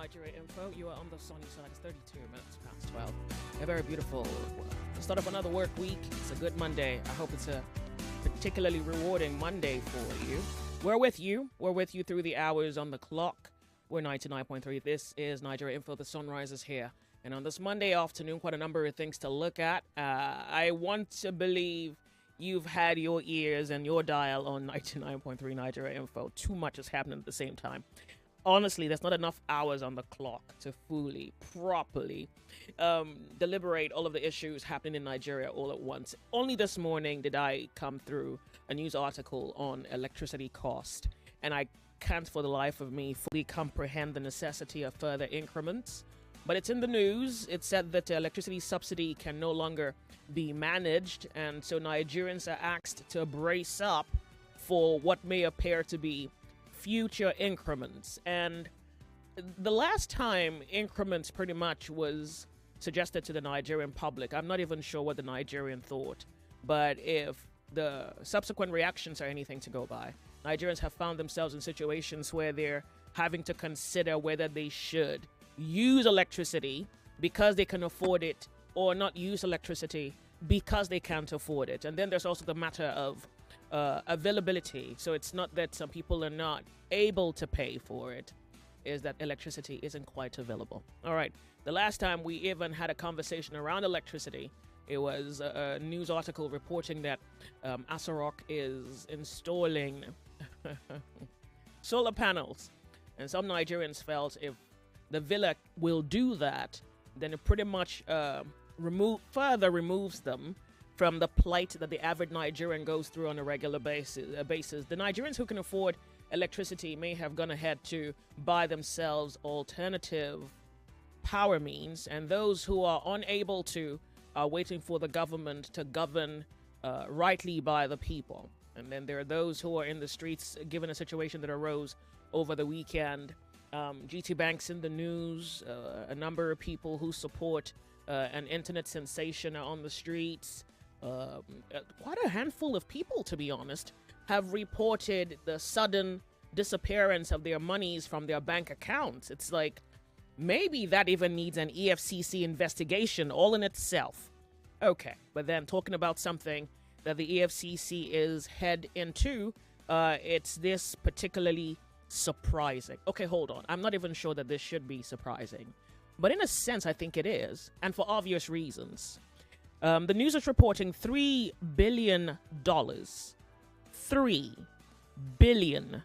Nigeria Info. You are on the sunny side. It's 32 minutes past 12. A very beautiful start of another work week. It's a good Monday. I hope it's a particularly rewarding Monday for you. We're with you. We're with you through the hours on the clock. We're 99.3. This is Nigeria Info. The sunrise is here. And on this Monday afternoon, quite a number of things to look at. I want to believe you've had your ears and your dial on 99.3 Nigeria Info. Too much is happening at the same time. Honestly, there's not enough hours on the clock to fully, properly deliberate all of the issues happening in Nigeria all at once. Only this morning did I come through a news article on electricity cost, and I can't for the life of me fully comprehend the necessity of further increments. But it's in the news. It said that the electricity subsidy can no longer be managed, and so Nigerians are asked to brace up for what may appear to be future increments. And the last time increments pretty much was suggested to the Nigerian public, I'm not even sure what the Nigerian thought, but if the subsequent reactions are anything to go by, Nigerians have found themselves in situations where they're having to consider whether they should use electricity because they can afford it or not use electricity because they can't afford it. And then there's also the matter of availability. So it's not that some people are not able to pay for it, is that electricity isn't quite available. All right. The last time we even had a conversation around electricity, it was a news article reporting that Asarok is installing solar panels. And some Nigerians felt if the villa will do that, then it pretty much further removes them from the plight that the average Nigerian goes through on a regular basis. The Nigerians who can afford electricity may have gone ahead to buy themselves alternative power means, and those who are unable to are waiting for the government to govern rightly by the people. And then there are those who are in the streets, given a situation that arose over the weekend. GT Bank's in the news. A number of people who support an internet sensation are on the streets. Quite a handful of people, to be honest, have reported the sudden disappearance of their monies from their bank accounts. It's like maybe that even needs an EFCC investigation all in itself. Okay, but then talking about something that the EFCC is head into, it's this particularly surprising. Okay, hold on. I'm not even sure that this should be surprising, but in a sense, I think it is, and for obvious reasons. The news is reporting $3 billion. $3 billion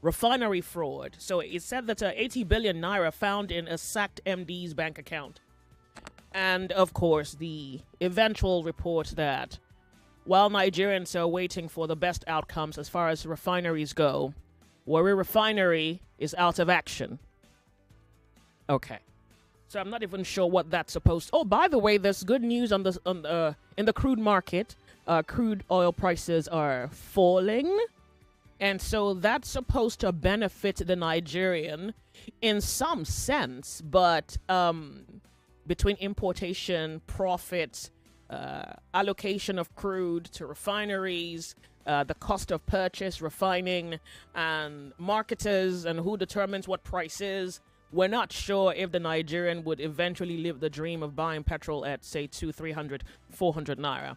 refinery fraud. So it said that 80 billion naira found in a sacked MD's bank account. And of course, the eventual report that while Nigerians are waiting for the best outcomes as far as refineries go, Warri Refinery is out of action. Okay. So I'm not even sure what that's supposed to... Oh, by the way, there's good news in the crude market. Crude oil prices are falling. And so that's supposed to benefit the Nigerian in some sense. But between importation, profits, allocation of crude to refineries, the cost of purchase, refining, and marketers, and who determines what price is, we're not sure if the Nigerian would eventually live the dream of buying petrol at, say, 200, 300, 400 naira.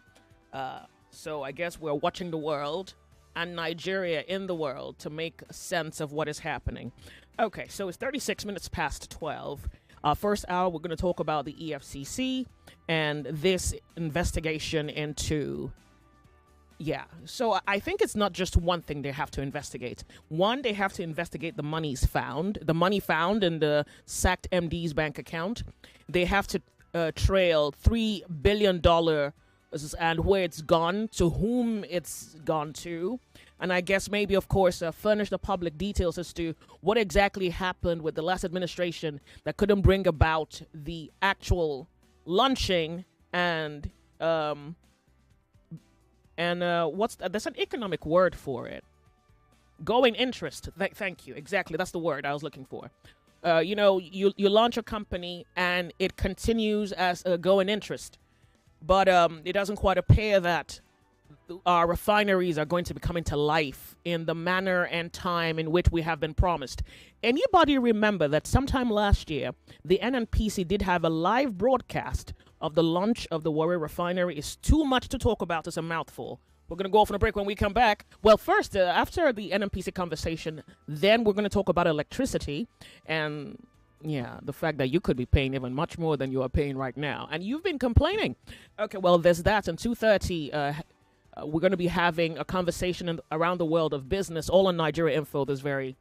So I guess we're watching the world and Nigeria in the world to make sense of what is happening. Okay, so it's 36 minutes past 12. First hour, we're going to talk about the EFCC and this investigation into... Yeah, so I think it's not just one thing they have to investigate. One, they have to investigate the money found in the sacked MD's bank account. They have to trail $3 billion and where it's gone, to whom it's gone to. And I guess maybe, of course, furnish the public details as to what exactly happened with the last administration that couldn't bring about the actual launching and... there's an economic word for it. Going interest. Thank you. Exactly. That's the word I was looking for. You launch a company and it continues as a going interest. But it doesn't quite appear that our refineries are going to be coming to life in the manner and time in which we have been promised. Anybody remember that sometime last year, the NNPC did have a live broadcast of the launch of the Warri Refinery? It's too much to talk about. It's a mouthful. We're going to go off on a break. When we come back, well, first, after the NNPC conversation, then we're going to talk about electricity and, yeah, the fact that you could be paying even much more than you are paying right now. And you've been complaining. Okay, well, there's that. And 2:30, we're going to be having a conversation around the world of business, all on Nigeria Info, this very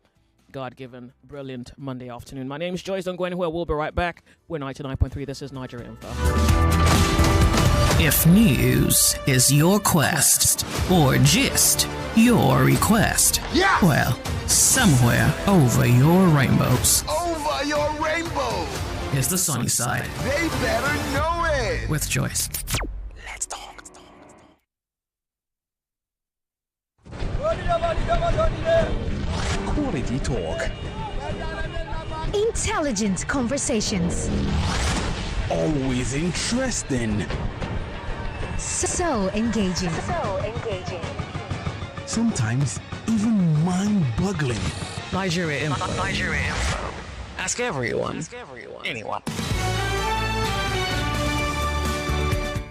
God-given, brilliant Monday afternoon. My name is Joyce Onyemuwa. We'll be right back. We're 99.3. This is Nigeria Info. If news is your quest, or gist your request, yes! Well, somewhere over your rainbows. Over your rainbow! Is the sunny side. They better know it! With Joyce. Let's talk. Quality talk. Intelligent conversations. Always interesting. So engaging. Sometimes even mind-boggling. Nigeria Info. Ask everyone. Anyone.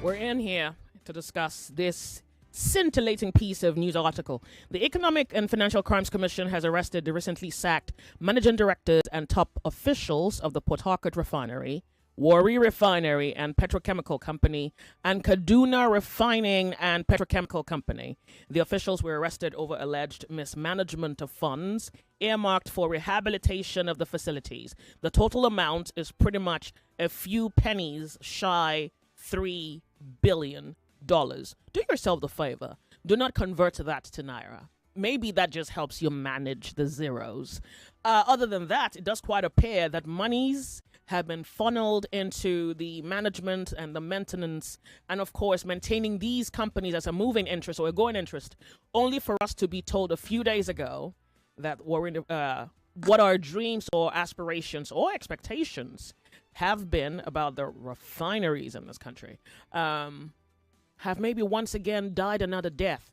We're in here to discuss this scintillating piece of news article. The Economic and Financial Crimes Commission has arrested the recently sacked managing directors and top officials of the Port Harcourt Refinery, Warri Refinery and Petrochemical Company, and Kaduna Refining and Petrochemical Company. The officials were arrested over alleged mismanagement of funds earmarked for rehabilitation of the facilities. The total amount is pretty much a few pennies shy $3 billion. Do yourself the favor. Do not convert that to Naira. Maybe that just helps you manage the zeros. Other than that, it does quite appear that monies have been funneled into the management and the maintenance and, of course, maintaining these companies as a moving interest or a going interest, only for us to be told a few days ago that what our dreams or aspirations or expectations have been about the refineries in this country have maybe once again died another death.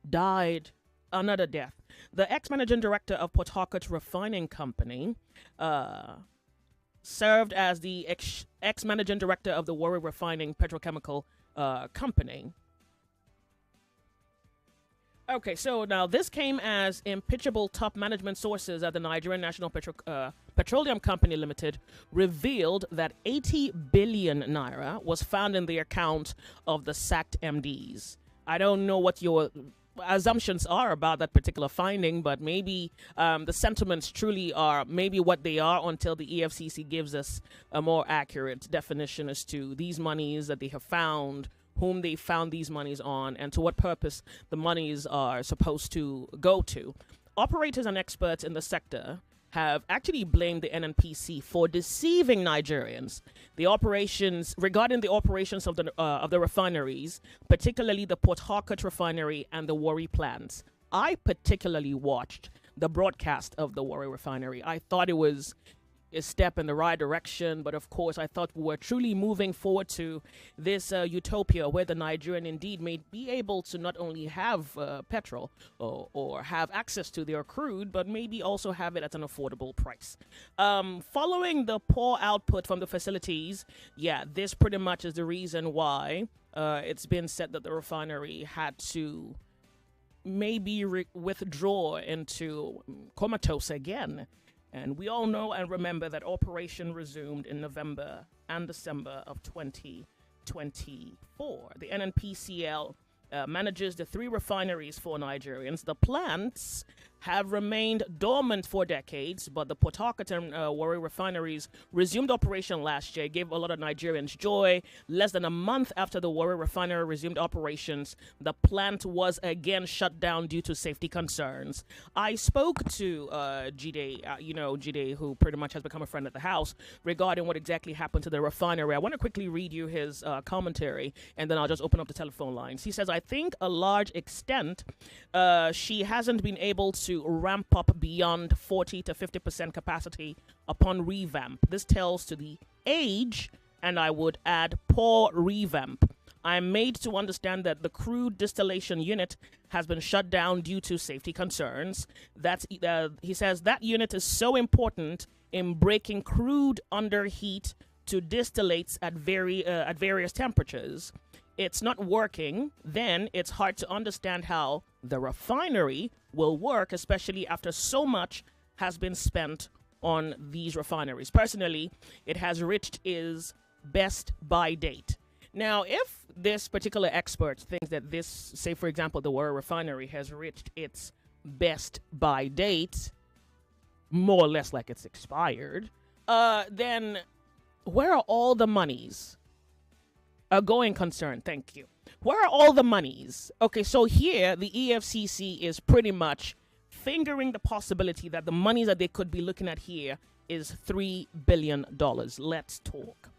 The ex-managing director of Port Harcourt Refining Company served as the ex-managing director of the Warri Refining Petrochemical Company. Okay, so now this came as impeachable top management sources at the Nigerian National Petroleum Company Limited revealed that 80 billion naira was found in the account of the sacked MDs. I don't know what your assumptions are about that particular finding, but maybe the sentiments truly are maybe what they are until the EFCC gives us a more accurate definition as to these monies that they have found, whom they found these monies on, and to what purpose the monies are supposed to go to. Operators and experts in the sector have actually blamed the NNPC for deceiving Nigerians. Regarding the operations of the refineries, particularly the Port Harcourt Refinery and the Warri plants. I particularly watched the broadcast of the Warri Refinery. I thought it was a step in the right direction, but of course I thought we were truly moving forward to this utopia where the Nigerian indeed may be able to not only have petrol or have access to their crude, but maybe also have it at an affordable price. Following the poor output from the facilities, this pretty much is the reason why it's been said that the refinery had to maybe withdraw into comatose again. And we all know and remember that operation resumed in November and December of 2024. The NNPCL manages the 3 refineries for Nigerians. The plants have remained dormant for decades, but the Port Harcourt and Warri refineries resumed operation last year. It gave a lot of Nigerians joy. Less than a month after the Warri refinery resumed operations, the plant was again shut down due to safety concerns. I spoke to Jide, Jide, who pretty much has become a friend at the house, regarding what exactly happened to the refinery. I want to quickly read you his commentary, and then I'll just open up the telephone lines. He says, I think a large extent she hasn't been able to ramp up beyond 40 to 50% capacity upon revamp. This tells to the age, and I would add poor revamp. I'm made to understand that the crude distillation unit has been shut down due to safety concerns. He says that unit is so important in breaking crude under heat to distillates at various temperatures. It's not working, then it's hard to understand how the refinery will work, especially after so much has been spent on these refineries. Personally, it has reached its best buy date. Now, if this particular expert thinks that this, say for example, the Warrior refinery has reached its best buy date, more or less like it's expired, then where are all the monies? A going concern, thank you. Where are all the monies? Okay, so here the EFCC is pretty much fingering the possibility that the money that they could be looking at here is $3 billion. Let's talk.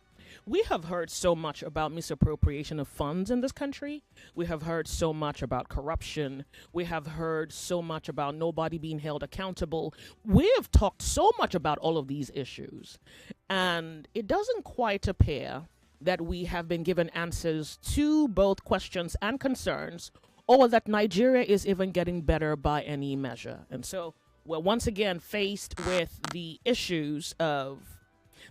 We have heard so much about misappropriation of funds in this country. We have heard so much about corruption. We have heard so much about nobody being held accountable. We have talked so much about all of these issues. And it doesn't quite appear that we have been given answers to both questions and concerns, or that Nigeria is even getting better by any measure. And so we're once again faced with the issues of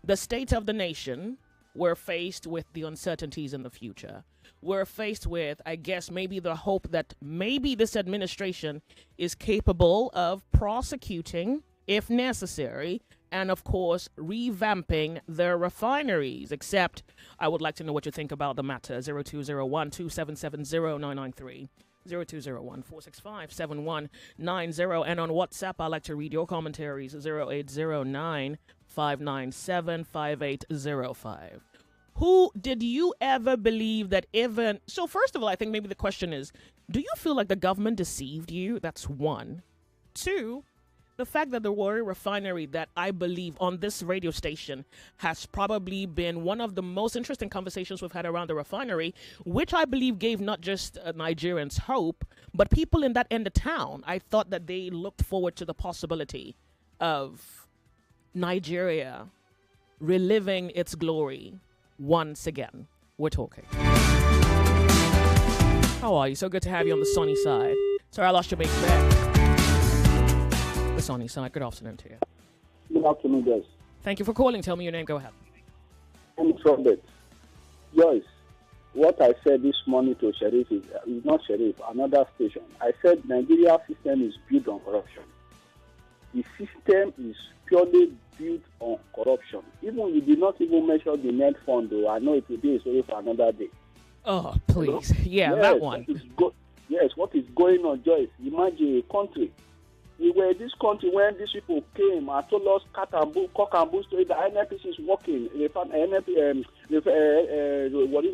the state of the nation. We're faced with the uncertainties in the future. We're faced with, I guess, maybe the hope that maybe this administration is capable of prosecuting, if necessary, and of course, revamping their refineries. Except, I would like to know what you think about the matter. 0201-2770-993. 0201-465-7190. And on WhatsApp, I'd like to read your commentaries. 0809-597-5805. Who did you ever believe that even... So first of all, I think maybe the question is, do you feel like the government deceived you? That's one. Two, the fact that the Warrior refinery that I believe on this radio station has probably been one of the most interesting conversations we've had around the refinery, which I believe gave not just Nigerians hope, but people in that end of town. I thought that they looked forward to the possibility of Nigeria reliving its glory once again. We're talking. How are you? So good to have you on the sunny side. Sorry, I lost your mate back. The sunny side. Good afternoon to you. Good afternoon, guys. Thank you for calling. Tell me your name. Go ahead. I'm Robert. Joyce, what I said this morning to Sheriff is not Sheriff, another station. I said Nigeria system is built on corruption. The system is purely built on corruption. Even you did not even measure the net fund, though. I know it will be a story for another day. Oh, please. Yeah, yes, that one. What is going on, Joyce? Imagine a country. We were this country when these people came and told us cock and bull story. The NNPC is working. The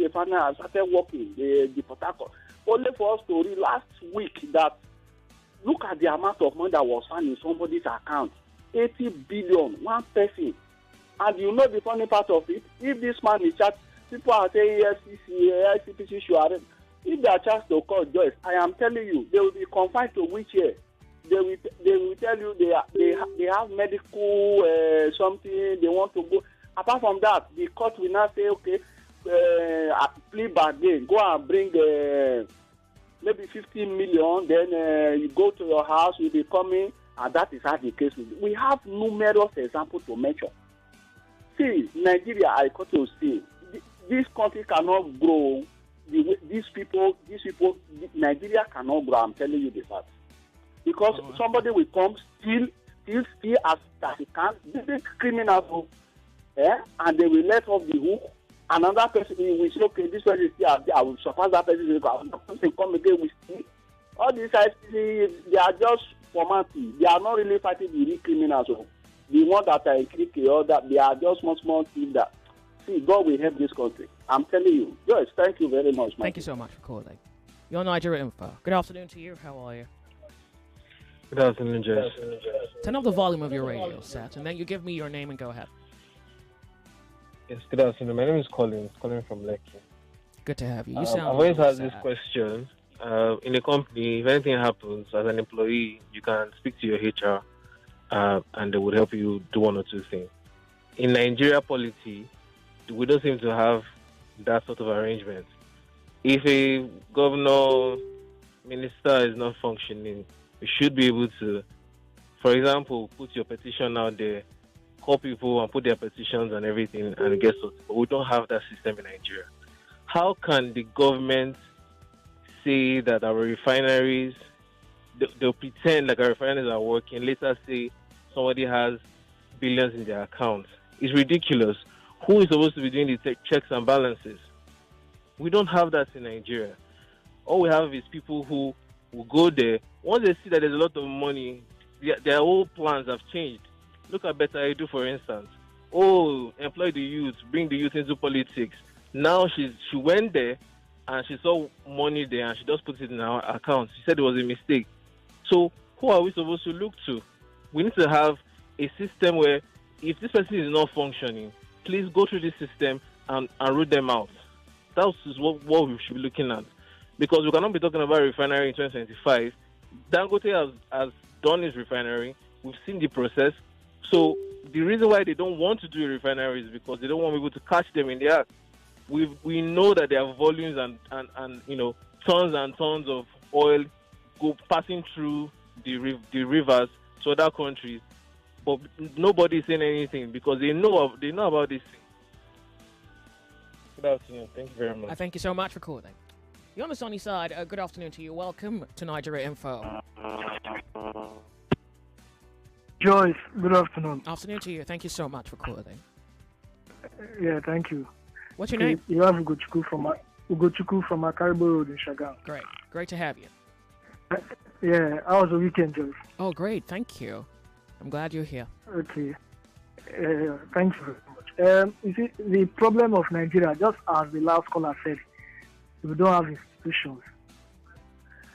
refiner has started working. The Port Harcourt. Only for us to read last week that look at the amount of money that was found in somebody's account. 80 billion, one person. And you know the funny part of it? If this man is charged, people are saying ICPC should arrest. If they are charged to court, Joyce, I am telling you, they will be confined to wheelchair. They will tell you they have medical something they want to go. Apart from that, the court will now say, okay, plea bargain, go and bring maybe 15 million, then you go to your house, you'll be coming, and that is how the case will be. We have numerous examples to mention. See, Nigeria, I got to see, this country cannot grow. These people, Nigeria cannot grow. I'm telling you the fact. Because somebody will come, steal as he can, this criminal, and they will let off the hook. Another person will say, okay, this one is still there, I will surpass that person. Another person come again with steal. All these ICC, they are just formality. They are not really fighting the real criminals. The ones that are in cricket or that they are just small things that. See, God will help this country. I'm telling you. Joyce, thank you very much. Thank you so much for calling. You're Nigeria Info. Good afternoon to you. How are you? Good afternoon, Jess. Turn up the volume of your radio set, and then you give me your name and go ahead. Yes, good afternoon. My name is Colin from Lekki. Good to have you. I've always had this question. In a company, if anything happens as an employee, you can speak to your HR and they would help you do one or two things. In Nigeria polity, we don't seem to have that sort of arrangement. If a governor, minister is not functioning, you should be able to, for example, put your petition out there, call people and put their petitions and everything and get sorted. But we don't have that system in Nigeria. How can the government say that our refineries, they'll pretend like our refineries are working, later say somebody has billions in their account? It's ridiculous. Who is supposed to be doing the checks and balances? We don't have that in Nigeria. All we have is people who will go there. Once they see that there's a lot of money, their whole plans have changed. Look at Better Edu, for instance. Oh, employ the youth, bring the youth into politics. Now she went there and she saw money there and she just put it in our account. She said it was a mistake. So who are we supposed to look to? We need to have a system where if this person is not functioning, please go through this system and root them out. That's what we should be looking at. Because we cannot be talking about refinery in 2025. Dangote has done his refinery. We've seen the process. So the reason why they don't want to do a refinery is because they don't want people to catch them in the act. We know that there are volumes and tons and tons of oil passing through the rivers to other countries, but nobody is saying anything because they know about this thing. Good afternoon. Thank you very much. Thank you so much for calling. You're on the sunny side. Good afternoon to you. Welcome to Nigeria Info. Joyce, good afternoon. Afternoon to you. Thank you so much for calling. Yeah, thank you. What's your name? You have Ugochukwu from Akaribo Road in Shagam. Great to have you. Yeah, how was the weekend, Joyce? Oh, great. Thank you. I'm glad you're here. Okay. Thank you very much. You see, the problem of Nigeria, just as the last caller said, we don't have institutions.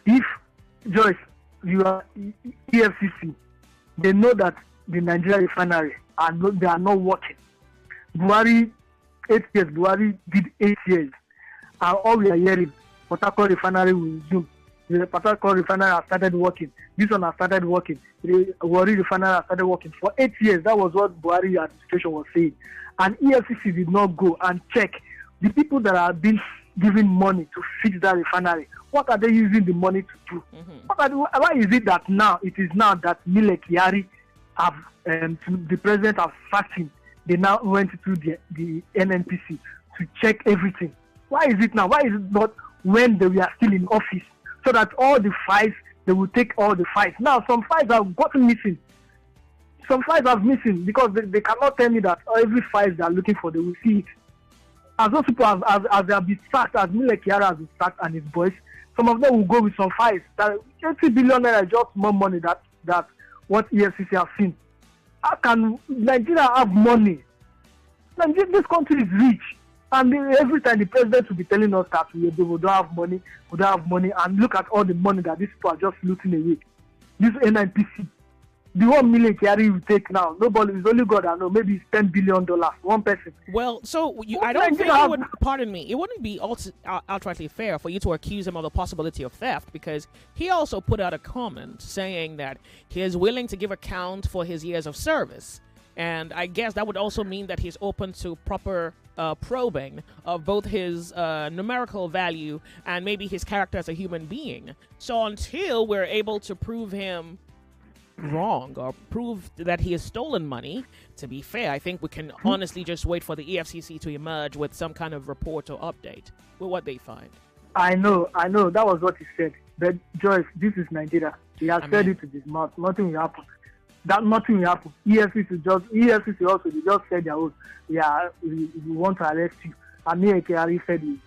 If, Joyce, you are EFCC, they know that the Nigeria refinery, they are not working. Buhari, 8 years, Buhari did 8 years. And all we are hearing, Port Harcourt refinery will resume. The Port Harcourt refinery has started working. This one has started working. The Warri refinery has started working. For 8 years, that was what Buhari administration was saying. And EFCC did not go and check the people that are being given money to fix that refinery. What are they using the money to do? Mm-hmm. Why is it that now, it is now that Mile Kyari have, the president have sacked him. They now went to the NNPC to check everything. Why is it now? Why is it not when they were still in office? So that all the files, they will take all the files. Now, some files have gotten missing. Some files are missing because they cannot tell me that every file they are looking for, they will see it. As those people, as they have been sacked, as Mile Kyari has been sacked and his boys, some of them will go with some files. That 80 billion naira is just more money that what EFCC have seen. How can Nigeria have money? This country is rich. And every time the president will be telling us that we don't have money, and look at all the money that these people are just looting away. This NNPC, the 1 million Kyari will take now, nobody, it's only God that knows, maybe it's $10 billion, one person. Well, so I don't think it would, pardon me, it wouldn't be outrightly fair for you to accuse him of the possibility of theft, because he also put out a comment saying that he is willing to give account for his years of service. And I guess that would also mean that he's open to proper probing of both his numerical value and maybe his character as a human being. So until we're able to prove him wrong or prove that he has stolen money, to be fair, I think we can honestly just wait for the EFCC to emerge with some kind of report or update with what they find. I know. That was what he said. But Joyce, this is Nigeria. He has said it to his mouth. Nothing will happen. Nothing will happen. EFCC also, they just said their own. Yeah, we want to arrest you. And Mile Kyari said his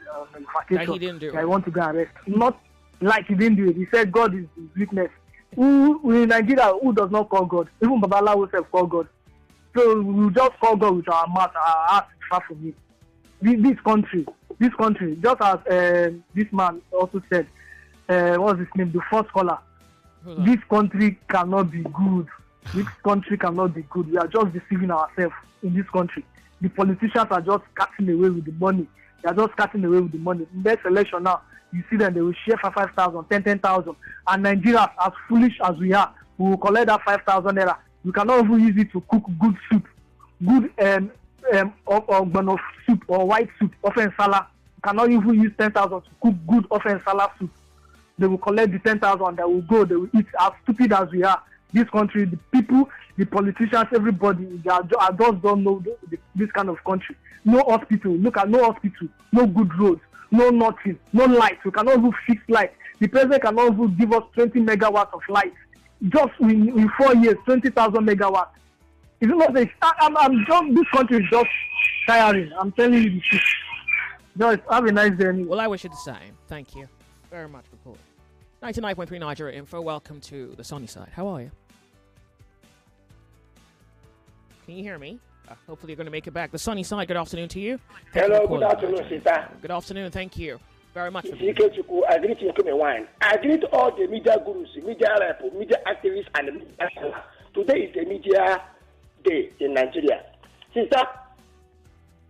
vacation. He didn't do it. I want to go arrest. Not like he didn't do it. He said God is his witness. Who in Nigeria, who does not call God? Even Babalawo self call God. So we just call God with our mouth, our heart is far from him. This country, just as this man also said, what's his name? The first caller. This country cannot be good. This country cannot be good. We are just deceiving ourselves in this country. The politicians are just cutting away with the money. They are just cutting away with the money. Next election now, you see them, they will share 5,000, 10,000. And Nigerians, as foolish as we are, we will collect that 5,000 naira. We cannot even use it to cook good soup, good soup or white soup, often salad. cannot even use 10,000 to cook good offense salad soup. They will collect the 10,000. They will go. They will eat. As stupid as we are, this country, the people, the politicians, everybody, they are just don't know this kind of country. No hospital. Look at no hospital. No good roads. No nothing. No lights. We cannot even fix lights. The president cannot even give us 20 megawatts of light. Just in 4 years, 20,000 megawatts. It's not I'm just, this country is just tiring. I'm telling you the truth. Just have a nice day. Anyway. Well, I wish you the same. Thank you very much for calling. 99.3 Nigeria Info. Welcome to the sunny side. How are you? Can you hear me? Hopefully you're going to make it back. The sunny side, good afternoon to you. Hello, good afternoon, sister. Good afternoon, thank you very much. I greet you, wine. I greet all the media gurus, media rep, media activists, and media. Today is the media day in Nigeria. Sister,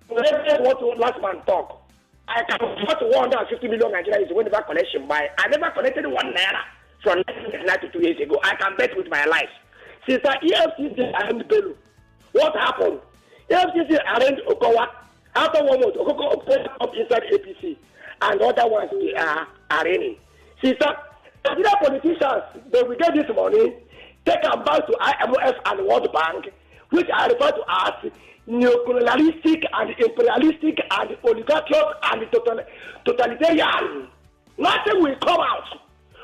whenever what last man talk, I can afford 150 million Nigerians whenever collection by. I never collected 1 naira from 1999 to 2 years ago. I can bet with my life. Sister, EFCC arraigned Bello. What happened? EFCC arraigned Okowa. After 1 month, Okowa opened up inside APC. And other ones they are arraigning. Sister, Nigerian politicians, they will get this money, take them back to IMF and World Bank, which I refer to as neocolonialistic and imperialistic and oligarchical and totalitarian. Nothing will come out.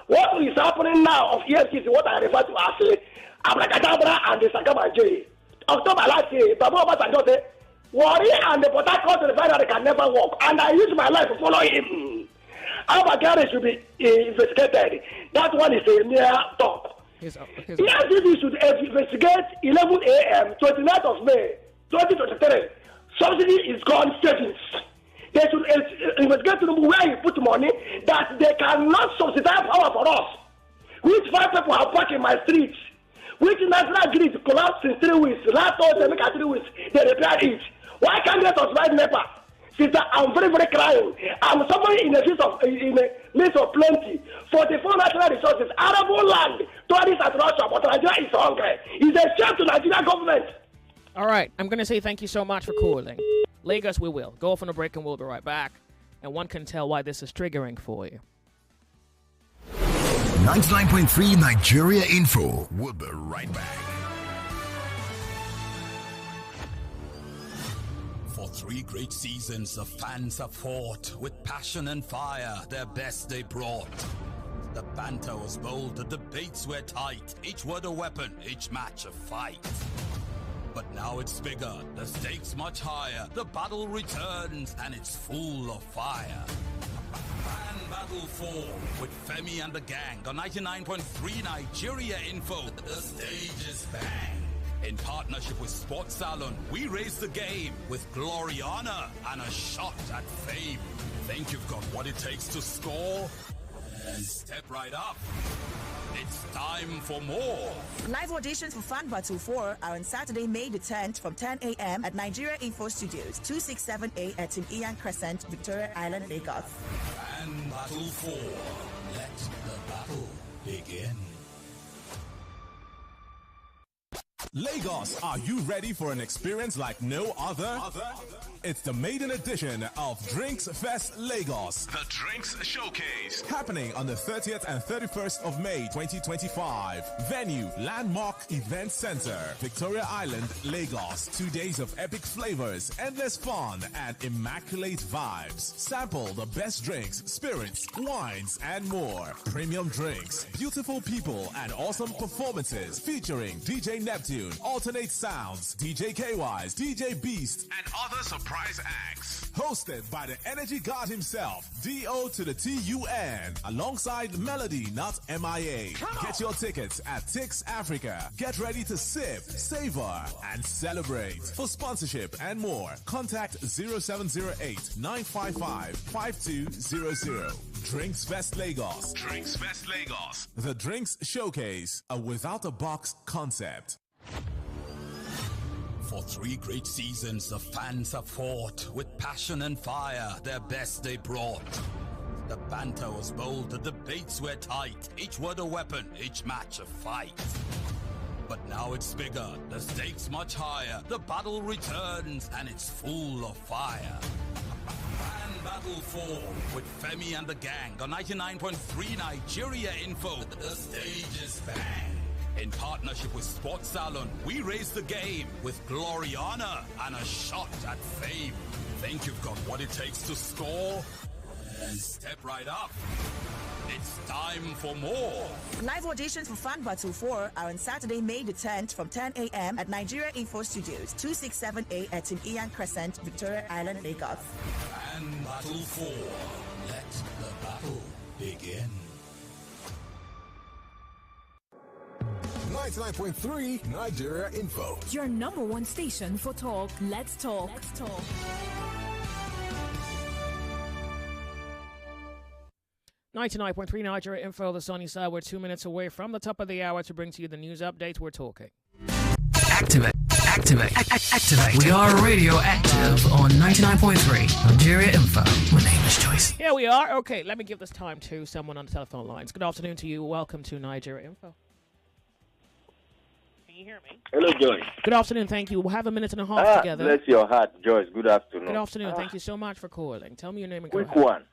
What is happening now of EFCC, what I refer to as Abracadabra and the Sakama J. October last year, Babu Obasanjo said, Wari and the Port Harcourt refinery can never work, and I use my life to follow him. Our garage should be investigated. That one is a mere talk. EFCC should investigate 11 a.m., 29th of May, 2023. Subsidy is gone savings. They should investigate to know where he put money that they cannot subsidize power for us. Which 5 people have parked in my streets? Which national grid collapsed in 3 weeks? Last Thursday, make 3 weeks, they repaired it. Why can't they subsidize NEPA? Sister, I'm very, very crying. I'm suffering in a midst of plenty. 44 natural resources, arable land, tourists at Russia, but Nigeria is hungry. It's a shame to Nigerian government. All right, I'm going to say thank you so much for calling. Lagos, we will. Go off on a break and we'll be right back. And one can tell why this is triggering for you. 99.3 Nigeria Info. We'll be right back. For 3 great seasons, the fans have fought with passion and fire. Their best they brought. The banter was bold, the debates were tight. Each word a weapon, each match a fight. But now it's bigger, the stakes much higher. The battle returns and it's full of fire. Fan Battle 4 with Femi and the gang on 99.3 Nigeria Info. The stage is bang. In partnership with Sports Salon, we raise the game with glory, honor, and a shot at fame. Think you've got what it takes to score? Then step right up. It's time for more. Live auditions for Fan Battle 4 are on Saturday, May the 10th from 10 a.m. at Nigeria Info Studios, 267A at Tim Ian Crescent, Victoria Island, Lagos. Fan Battle 4. Let the battle begin. Lagos, are you ready for an experience like no other? It's the maiden edition of Drinks Fest Lagos. The Drinks Showcase. Happening on the 30th and 31st of May 2025. Venue, Landmark Event Center, Victoria Island, Lagos. 2 days of epic flavors, endless fun, and immaculate vibes. Sample the best drinks, spirits, wines, and more. Premium drinks, beautiful people, and awesome performances featuring DJ Neptune, Alternate Sounds, DJ KYs, DJ Beast, and other surprise acts. Hosted by the Energy God himself, D.O. to the T-U-N, alongside Melody, not M.I.A. Get your tickets at Tix Africa. Get ready to sip, savor, and celebrate. For sponsorship and more, contact 0708-955-5200. Drinks Fest Lagos. Drinks Fest Lagos. The Drinks Showcase, a without-a-box concept. For 3 great seasons, the fans have fought with passion and fire. Their best they brought. The banter was bold, the debates were tight. Each word a weapon, each match a fight. But now it's bigger, the stakes much higher. The battle returns and it's full of fire. Fan Battle 4 with Femi and the gang on 99.3 Nigeria Info. The stage is bang. In partnership with Sports Salon, we raise the game with glory, honor, and a shot at fame. Think you've got what it takes to score? And step right up. It's time for more. Live auditions for Fan Battle 4 are on Saturday, May the 10th from 10 a.m. at Nigeria Info Studios, 267A at Tim Ian Crescent, Victoria Island, Lagos. Fan Battle 4. Let the battle begin. 99.3 Nigeria Info. Your number one station for talk. Let's talk. Let's talk. .3 Nigeria Info, the sunny side. We're 2 minutes away from the top of the hour to bring to you the news updates. We're talking. Activate. We are radio active on 99.3 Nigeria Info. My name is Joyce. Here we are. Okay, let me give this time to someone on the telephone lines. Good afternoon to you. Welcome to Nigeria Info. Can you hear me? Hello, Joyce. Good afternoon. Thank you. We'll have a minute and a half together. Bless your heart, Joyce. Good afternoon. Good afternoon. Thank you so much for calling. Tell me your name and quick one.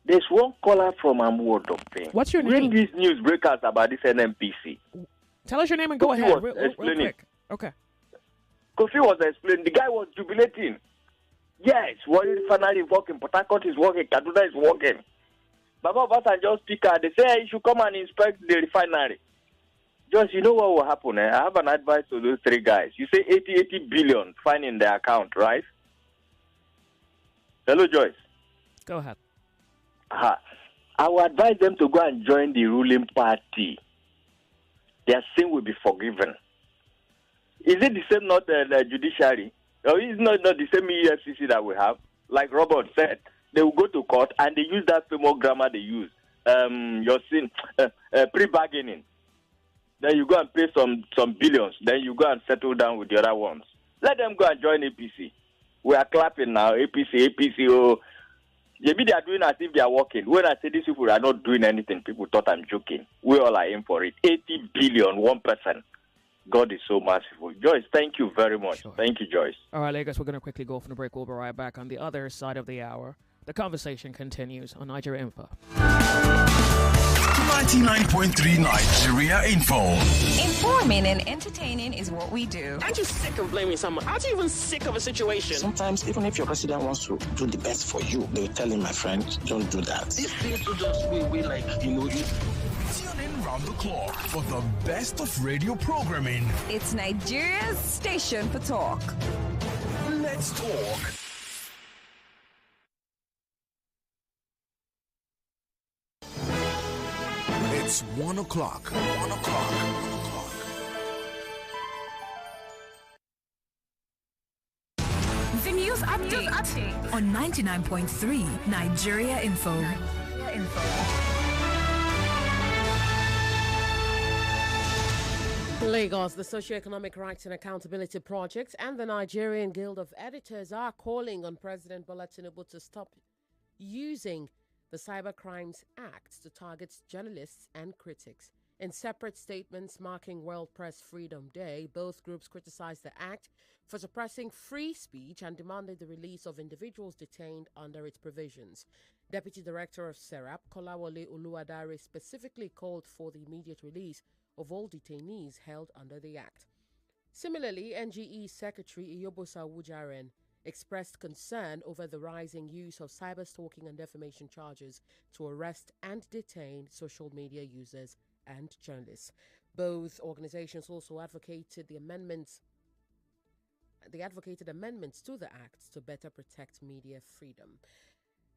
There's one caller from Amwodope. What's your name? Bring these news breakers about this NMPC. Tell us your name and go ahead. Real quick. Okay. Kofi was explaining. The guy was jubilating. Yes, Warri finally working. Port Harcourt is working. Kaduna is working. Baba Obasanjo speaker, they say you should come and inspect the refinery. Just, you know what will happen? I have an advice to those three guys. You say 80 billion fine in their account, right? Hello, Joyce. Go ahead. I will advise them to go and join the ruling party. Their sin will be forgiven. Is it the same, not the judiciary? Or is it not the same EFCC that we have? Like Robert said, they will go to court and they use that famous grammar they use. Your sin, pre-bargaining. Then you go and pay some billions. Then you go and settle down with the other ones. Let them go and join APC. We are clapping now. APC, oh. Maybe they are doing as if they are working. When I say these people are not doing anything, people thought I'm joking. We all are in for it. 80 billion, 1%. God is so merciful. Joyce, thank you very much. Sure. Thank you, Joyce. All right, Lagos, we're going to quickly go from the break. We'll be right back on the other side of the hour. The conversation continues on Nigeria Info. 99.3 Nigeria Info. Informing and entertaining is what we do. Aren't you sick of blaming someone? Aren't you even sick of a situation? Sometimes, even if your president wants to do the best for you, they will tell him, my friend, don't do that. These things will just we like, you know, Tune in round the clock for the best of radio programming. It's Nigeria's station for talk. Let's talk. It's 1 o'clock. 1 o'clock. 1 o'clock. The news update on 99.3 Nigeria Info. Lagos, the Socioeconomic Rights and Accountability Project and the Nigerian Guild of Editors are calling on President Bola Tinubu to stop using the Cyber Crimes Act to target journalists and critics. In separate statements marking World Press Freedom Day, both groups criticized the act for suppressing free speech and demanded the release of individuals detained under its provisions. Deputy Director of SERAP, Kolawole Uluwadare, specifically called for the immediate release of all detainees held under the act. Similarly, NGE Secretary Iyobosa Wujaren expressed concern over the rising use of cyber-stalking and defamation charges to arrest and detain social media users and journalists. Both organizations also advocated amendments to the act to better protect media freedom.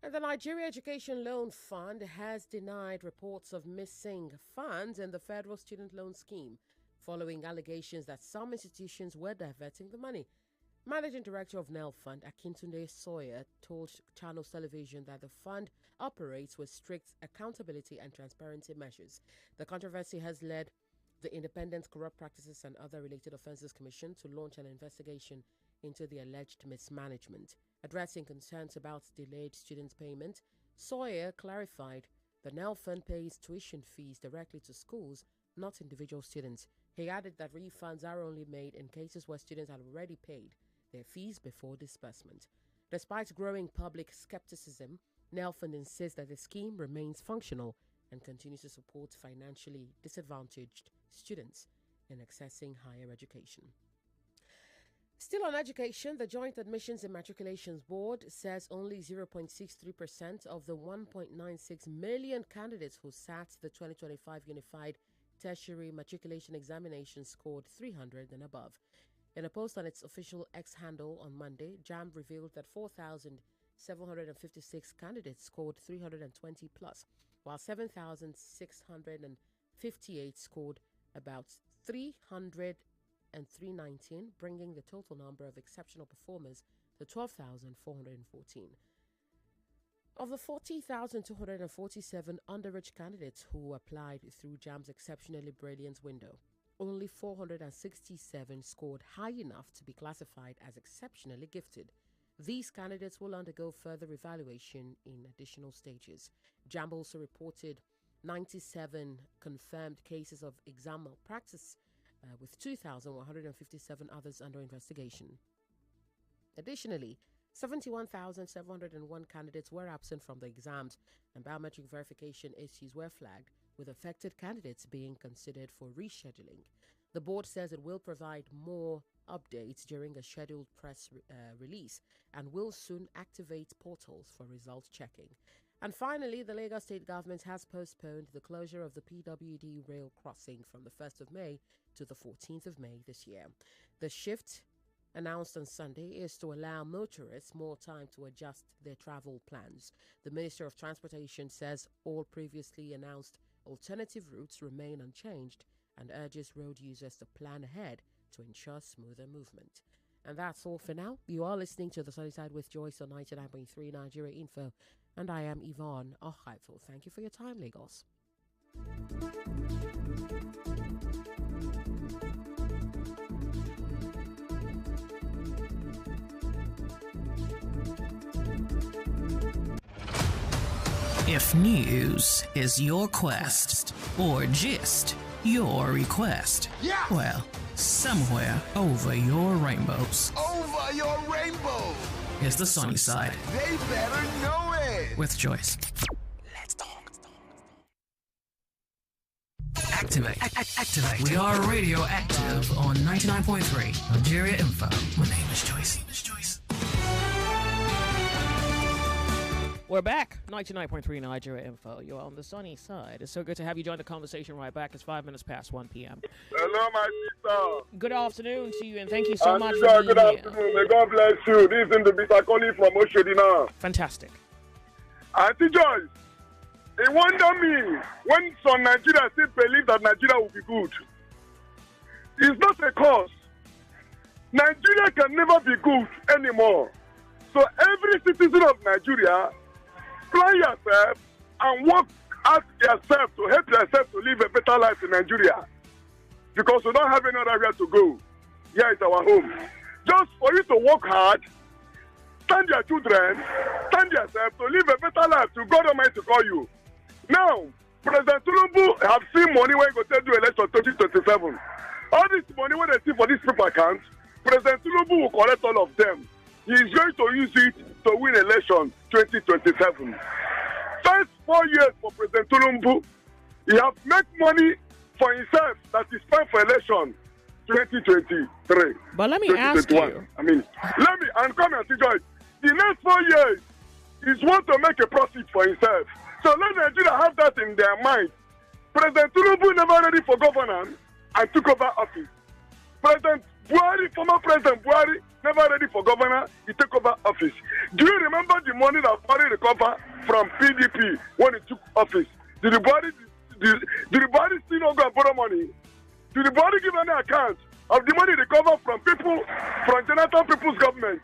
And the Nigeria Education Loan Fund has denied reports of missing funds in the federal student loan scheme, following allegations that some institutions were diverting the money. Managing Director of NEL Fund, Akintunde Sawyer, told Channels Television that the fund operates with strict accountability and transparency measures. The controversy has led the Independent Corrupt Practices and Other Related Offences Commission to launch an investigation into the alleged mismanagement. Addressing concerns about delayed student payment, Sawyer clarified the NEL Fund pays tuition fees directly to schools, not individual students. He added that refunds are only made in cases where students have already paid their fees before disbursement. Despite growing public skepticism, Nelfund insists that the scheme remains functional and continues to support financially disadvantaged students in accessing higher education. Still on education, the Joint Admissions and Matriculations Board says only 0.63% of the 1.96 million candidates who sat the 2025 Unified Tertiary Matriculation Examination scored 300 and above. In a post on its official X handle on Monday, JAMB revealed that 4,756 candidates scored 320 plus, while 7,658 scored about 319, bringing the total number of exceptional performers to 12,414. Of the 40,247 underage candidates who applied through JAMB's exceptionally brilliant window, only 467 scored high enough to be classified as exceptionally gifted. These candidates will undergo further evaluation in additional stages. JAMB also reported 97 confirmed cases of exam malpractice, with 2,157 others under investigation. Additionally, 71,701 candidates were absent from the exams, and biometric verification issues were flagged, with affected candidates being considered for rescheduling. The board says it will provide more updates during a scheduled press release and will soon activate portals for result checking. And finally, the Lagos State government has postponed the closure of the PWD rail crossing from the 1st of May to the 14th of May this year. The shift, announced on Sunday, is to allow motorists more time to adjust their travel plans. The Minister of Transportation says all previously announced alternative routes remain unchanged and urges road users to plan ahead to ensure smoother movement. And that's all for now. You are listening to The Sunny Side with Joyce on 99.3 Nigeria Info, and I am Yvonne Ohaifel. Thank you for your time, Lagos. If news is your quest, or gist your request, well, somewhere over your rainbows. Over your rainbow. Is the sunny side. They better know it. With Joyce. Let's talk. Activate. Activate. We are radioactive on 99.3 Nigeria Info. My name is Joyce. We're back, 99.3 Nigeria Info. You're on the sunny side. It's so good to have you join the conversation right back. It's 5 minutes past 1 p.m. Hello, my sister. Good afternoon to you, and thank you so much for being good here. Afternoon. May God bless you. This is in the Bita calling from Oshodi now. Fantastic. Auntie Joyce, it wonder me when some Nigerians still believe that Nigeria will be good. It's not a cause. Nigeria can never be good anymore. So every citizen of Nigeria, plan yourself and work out yourself to help yourself to live a better life in Nigeria. Because we don't have any other way to go. Here is our home. Just for you to work hard, stand your children, stand yourself to live a better life to God Almighty to call you. Now, President Tinubu have seen money when he go to do election 2027. All this money when they see for this people account, President Tinubu will collect all of them. He is going to use it to win election 2027. First 4 years for President Tinubu, he has made money for himself that is spent for election 2023. But let me ask you. And come and see, Joyce. The next 4 years, he's want to make a profit for himself. So let Nigeria have that in their mind. President Tinubu never ready for governance and took over office. President Buhari, former President Buhari, never ready for governor, he took over office. Do you remember the money that Buhari recovered from PDP when he took office? Did the Buhari still not go and borrow money? Did the Buhari give any account of the money recovered from people, from Jonathan People's government?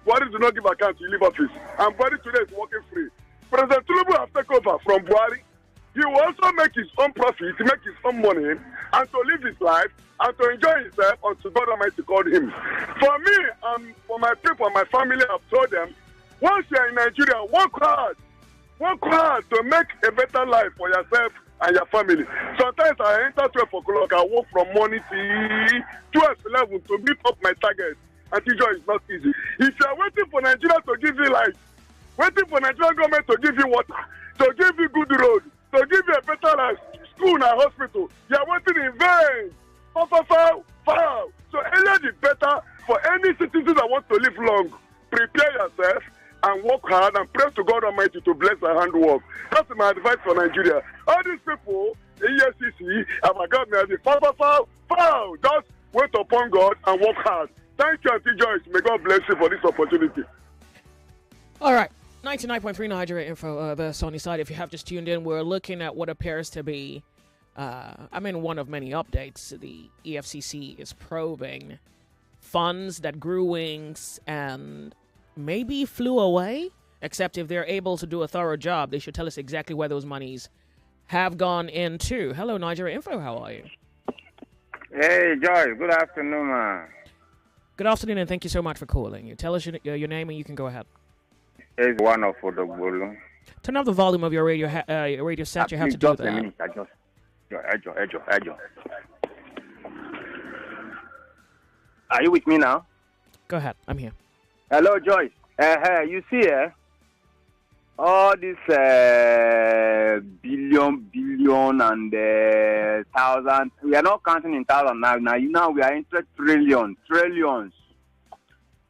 Buhari did not give account, he leave office. And Buhari today is working free. President Tinubu has taken over from Buhari. He will also make his own profit, make his own money, and to live his life, and to enjoy himself until God Almighty called him. For me and for my people, my family, I've told them, once you are in Nigeria, work hard to make a better life for yourself and your family. Sometimes I enter 12 o'clock, I work from morning till 12, 11 to meet up my target. Auntie Joy, is not easy. If you are waiting for Nigeria to give you light, waiting for Nigerian government to give you water, to give you good road, to give you a better school and hospital, you are waiting in vain. Foul. So earlier the better for any citizen that wants to live long. Prepare yourself and work hard and pray to God Almighty to bless our handwork. That's my advice for Nigeria. All these people, EFCC, our government, foul. Just wait upon God and work hard. Thank you, Auntie Joyce. May God bless you for this opportunity. All right. 99.3 Nigeria Info, the Sony side. If you have just tuned in, we're looking at what appears to be, one of many updates. The EFCC is probing funds that grew wings and maybe flew away, except if they're able to do a thorough job, they should tell us exactly where those monies have gone into. Hello, Nigeria Info. How are you? Hey, Joyce. Good afternoon, man. Good afternoon, and thank you so much for calling. You tell us your name, and you can go ahead. It's one of the Bolu. Turn up the volume of your radio set. You have to do that. Just a minute. Ejo. Are you with me now? Go ahead. I'm here. Hello, Joyce. You see, all this billion and thousand. We are not counting in thousand now. Now we are into trillions.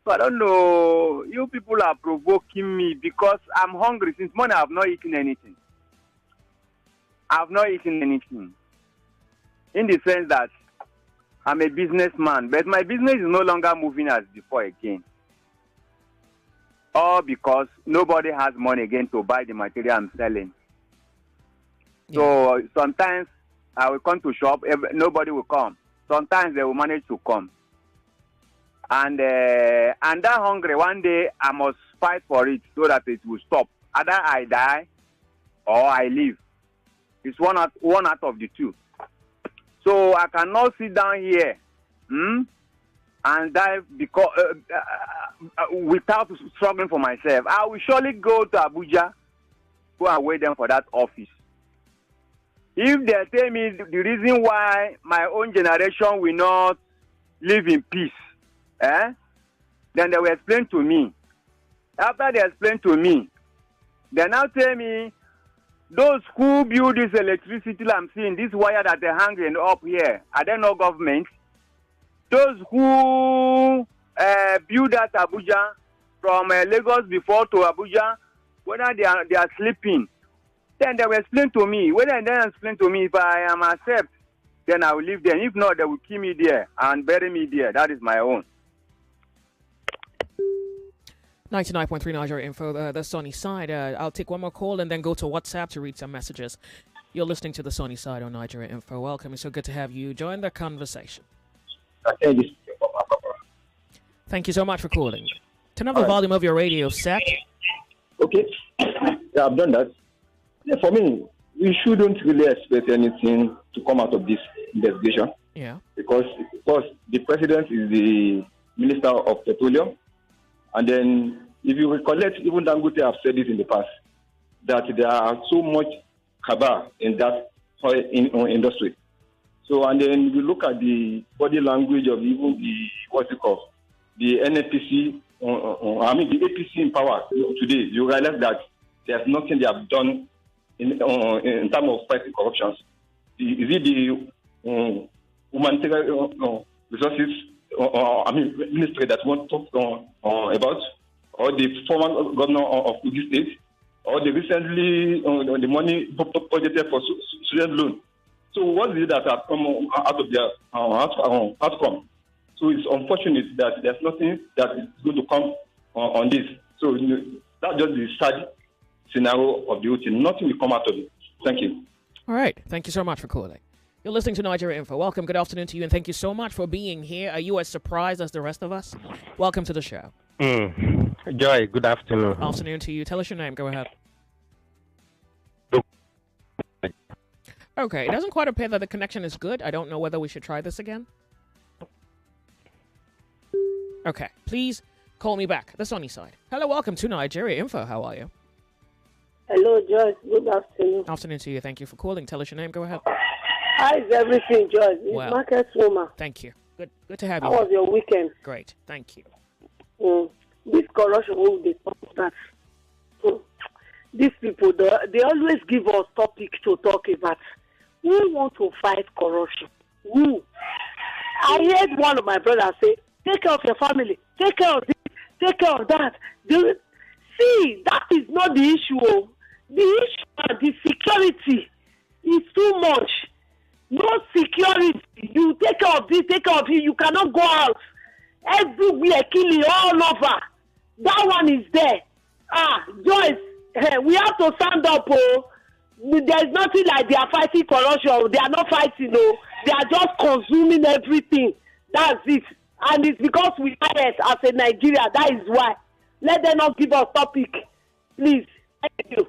So I don't know. You people are provoking me because I'm hungry. Since morning, I have not eaten anything. In the sense that I'm a businessman, but my business is no longer moving as before again. All because nobody has money again to buy the material I'm selling. Yeah. So sometimes I will come to shop, nobody will come. Sometimes they will manage to come. And that hungry, one day I must fight for it so that it will stop. Either I die or I live. It's one out of the two. So I cannot sit down here and die because without struggling for myself. I will surely go to Abuja, go and wait them for that office. If they tell me the reason why my own generation will not live in peace, then they will explain to me. After they explain to me, they now tell me, those who build this electricity I'm seeing, this wire that they're hanging up here, are they no government? Those who build that Abuja, from Lagos before to Abuja, whether they are sleeping, then they will explain to me. When they then explain to me, if I am accept, then I will live there. If not, they will kill me there and bury me there. That is my own. 99.3 Nigeria Info, the Sony side. I'll take one more call and then go to WhatsApp to read some messages. You're listening to the Sony side on Nigeria Info. Welcome. It's so good to have you join the conversation. Thank you so much for calling. Turn up the volume of your radio set. Okay. Yeah, I've done that. Yeah, for me, we shouldn't really expect anything to come out of this investigation. Yeah. Because the president is the Minister of Petroleum. And then, if you recollect, even Dangote have said it in the past, that there are so much cabal in that industry. So, and then you look at the body language of even the NNPC, the APC in power today, you realize that there's nothing they have done in terms of fighting corruption. Is it the humanitarian resources, ministry that we want to talk about, or the former governor of Kogi State, or the recently the money budgeted for student loan? So what is it that has come out of their outcome? So it's unfortunate that there's nothing that is going to come on this. So that's just the sad scenario of the whole thing. Nothing will come out of it. Thank you. All right. Thank you so much for calling. You're listening to Nigeria Info. Welcome. Good afternoon to you, and thank you so much for being here. Are you as surprised as the rest of us? Welcome to the show. Joy, good afternoon. Afternoon to you. Tell us your name. Go ahead. Okay. It doesn't quite appear that the connection is good. I don't know whether we should try this again. Okay. Please call me back. The Sony side. Hello. Welcome to Nigeria Info. How are you? Hello, Joyce. Good afternoon. Afternoon to you. Thank you for calling. Tell us your name. Go ahead. How is everything, Joyce? It's Well, Market Woman. Thank you. Good to have you. How was your weekend? Great, thank you. This corruption, they talk that. These people, they always give us topic to talk about. Who want to fight corruption? Who? I heard one of my brothers say, take care of your family, take care of this, take care of that. See, that is not the issue. The issue is the security is too much. No security. You take care of this, take care of it. You cannot go out. Everywhere killing all over. That one is there. Joyce, we have to stand up. There's nothing like they are fighting corruption. They are not fighting. They are just consuming everything. That's it. And it's because we fight as a Nigeria. That is why. Let them not give us topic. Please. Thank you.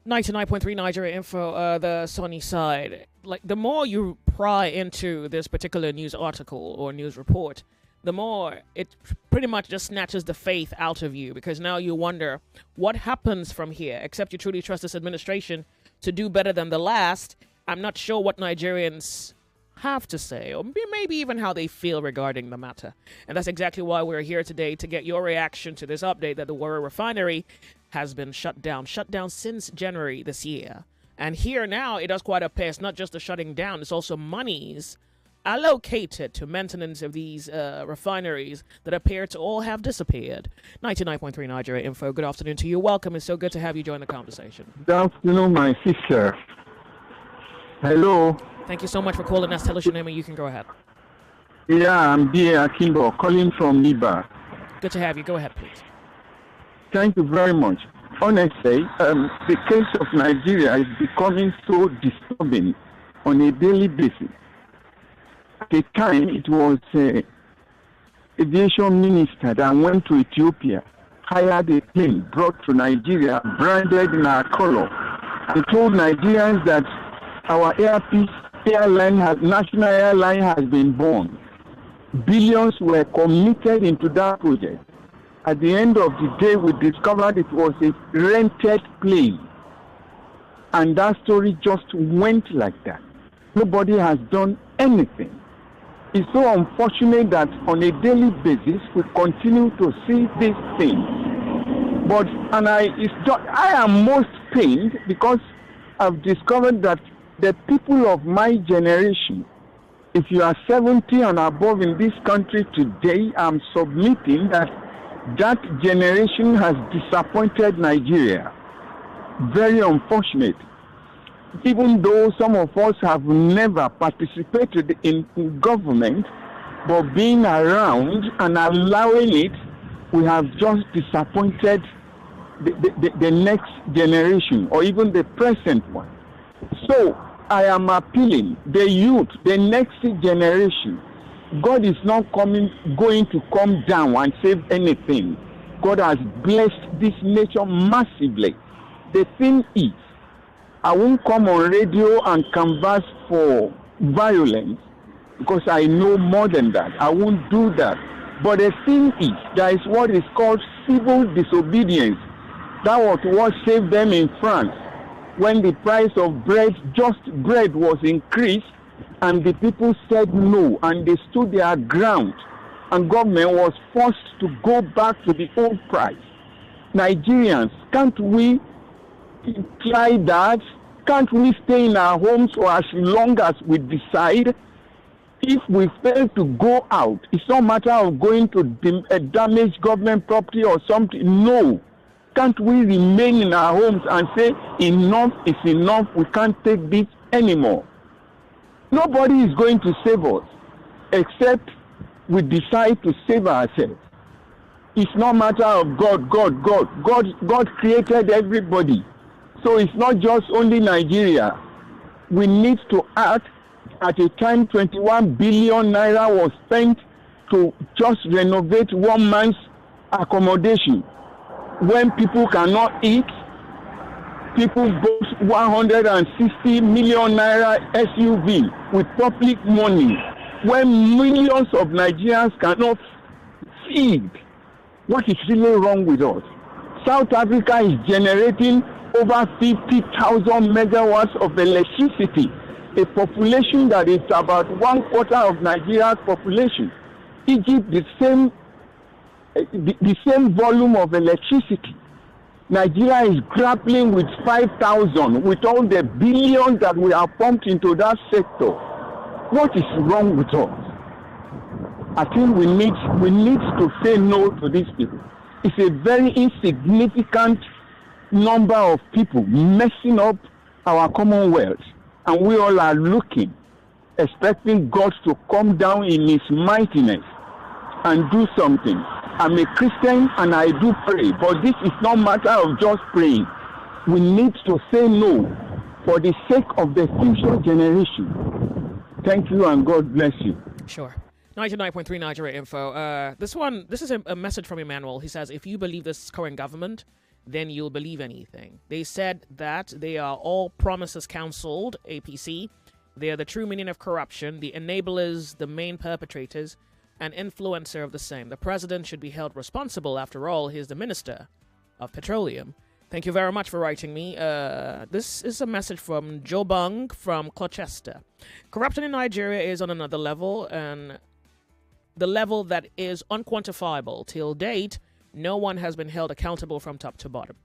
99.3 Nigeria Info, the sunny side. Like, the more you pry into this particular news article or news report, the more it pretty much just snatches the faith out of you, because now you wonder what happens from here. Except you truly trust this administration to do better than the last. I'm not sure what Nigerians have to say, or maybe even how they feel regarding the matter. And that's exactly why we're here today, to get your reaction to this update that the Warri refinery has been shut down since January this year. And here now, it does quite appear it's not just the shutting down, it's also monies allocated to maintenance of these refineries that appear to all have disappeared. 99.3 Nigeria Info, good afternoon to you. Welcome. It's so good to have you join the conversation. Good afternoon, my sister. Hello. Thank you so much for calling us. Tell us your name and you can go ahead. Yeah, I'm D.A. Akimbo, calling from Liba. Good to have you. Go ahead, please. Thank you very much. Honestly, the case of Nigeria is becoming so disturbing on a daily basis. At the time, it was aviation minister that went to Ethiopia, hired a plane, brought to Nigeria, branded in our color, and told Nigerians that our national airline has been born. Billions were committed into that project. At the end of the day, we discovered it was a rented plane. And that story just went like that. Nobody has done anything. It's so unfortunate that on a daily basis, we continue to see these things. But, I am most pained because I've discovered that the people of my generation, if you are 70 and above in this country today, I'm submitting that generation has disappointed Nigeria. Very unfortunate. Even though some of us have never participated in government, but being around and allowing it, we have just disappointed the next generation or even the present one. So I am appealing the youth, the next generation. God is not going to come down and save anything. God has blessed this nation massively. The thing is, I won't come on radio and canvass for violence because I know more than that. I won't do that. But the thing is, there is what is called civil disobedience. That was what saved them in France when the price of bread, just bread, was increased, and the people said no, and they stood their ground, and government was forced to go back to the old price. Nigerians, can't we imply that? Can't we stay in our homes for as long as we decide? If we fail to go out, it's not a matter of going to damage government property or something. No. Can't we remain in our homes and say, enough is enough, we can't take this anymore? Nobody is going to save us except we decide to save ourselves. It's not a matter of God. God created everybody. So it's not just only Nigeria. We need to act. At a time, 21 billion naira was spent to just renovate one man's accommodation. When people cannot eat, people bought 160 million naira SUV with public money. When millions of Nigerians cannot feed, what is really wrong with us? South Africa is generating over 50,000 megawatts of electricity. a population that is about 1/4 of Nigeria's population. Egypt, the same volume of electricity. Nigeria is grappling with 5,000 with all the billions that we have pumped into that sector. What is wrong with us? I think we need to say no to these people. It's a very insignificant number of people messing up our commonwealth, and we all are looking, expecting God to come down in his mightiness and do something. I'm a Christian and I do pray, but this is not a matter of just praying. We need to say no for the sake of the future generation. Thank you and God bless you. Sure. 99.3 Nigeria Info. This is a message from Emmanuel. He says, if you believe this current government, then you'll believe anything. They said that they are all promises counseled, APC. They are the true meaning of corruption, the enablers, the main perpetrators, an influencer of the same. The president should be held responsible. After all, he's the minister of petroleum. Thank you very much for writing me. This is a message from Joe Bung from Colchester. Corruption in Nigeria is on another level, and the level that is unquantifiable. Till date, no one has been held accountable from top to bottom.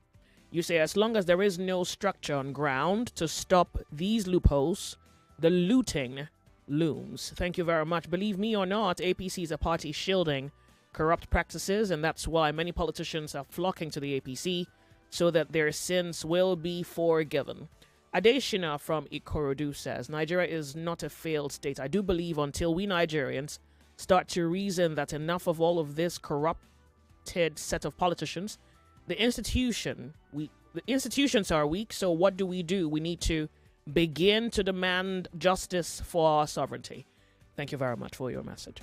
You say as long as there is no structure on ground to stop these loopholes, the looting looms. Thank you very much. Believe me or not, APC is a party shielding corrupt practices, and that's why many politicians are flocking to the APC so that their sins will be forgiven. Adeshina from Ikorodu says, Nigeria is not a failed state. I do believe until we Nigerians start to reason that enough of all of this corrupted set of politicians, the institutions are weak, so what do? We need to begin to demand justice for our sovereignty. Thank you very much for your message.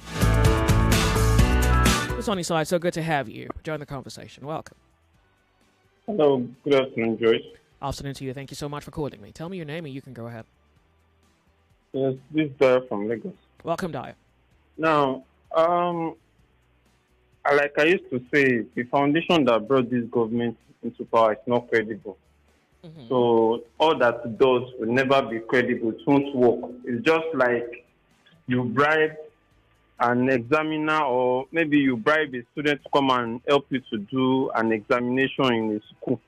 Sonny Side, so good to have you. Join the conversation. Welcome. Hello, good afternoon, Joyce. Afternoon to you. Thank you so much for calling me. Tell me your name and you can go ahead. Yes, this is Daya from Lagos. Welcome, Daya. Now, like I used to say, the foundation that brought this government into power is not credible. Mm-hmm. So all that it does will never be credible. It won't work. It's just like you bribe an examiner, or maybe you bribe a student to come and help you to do an examination in a school.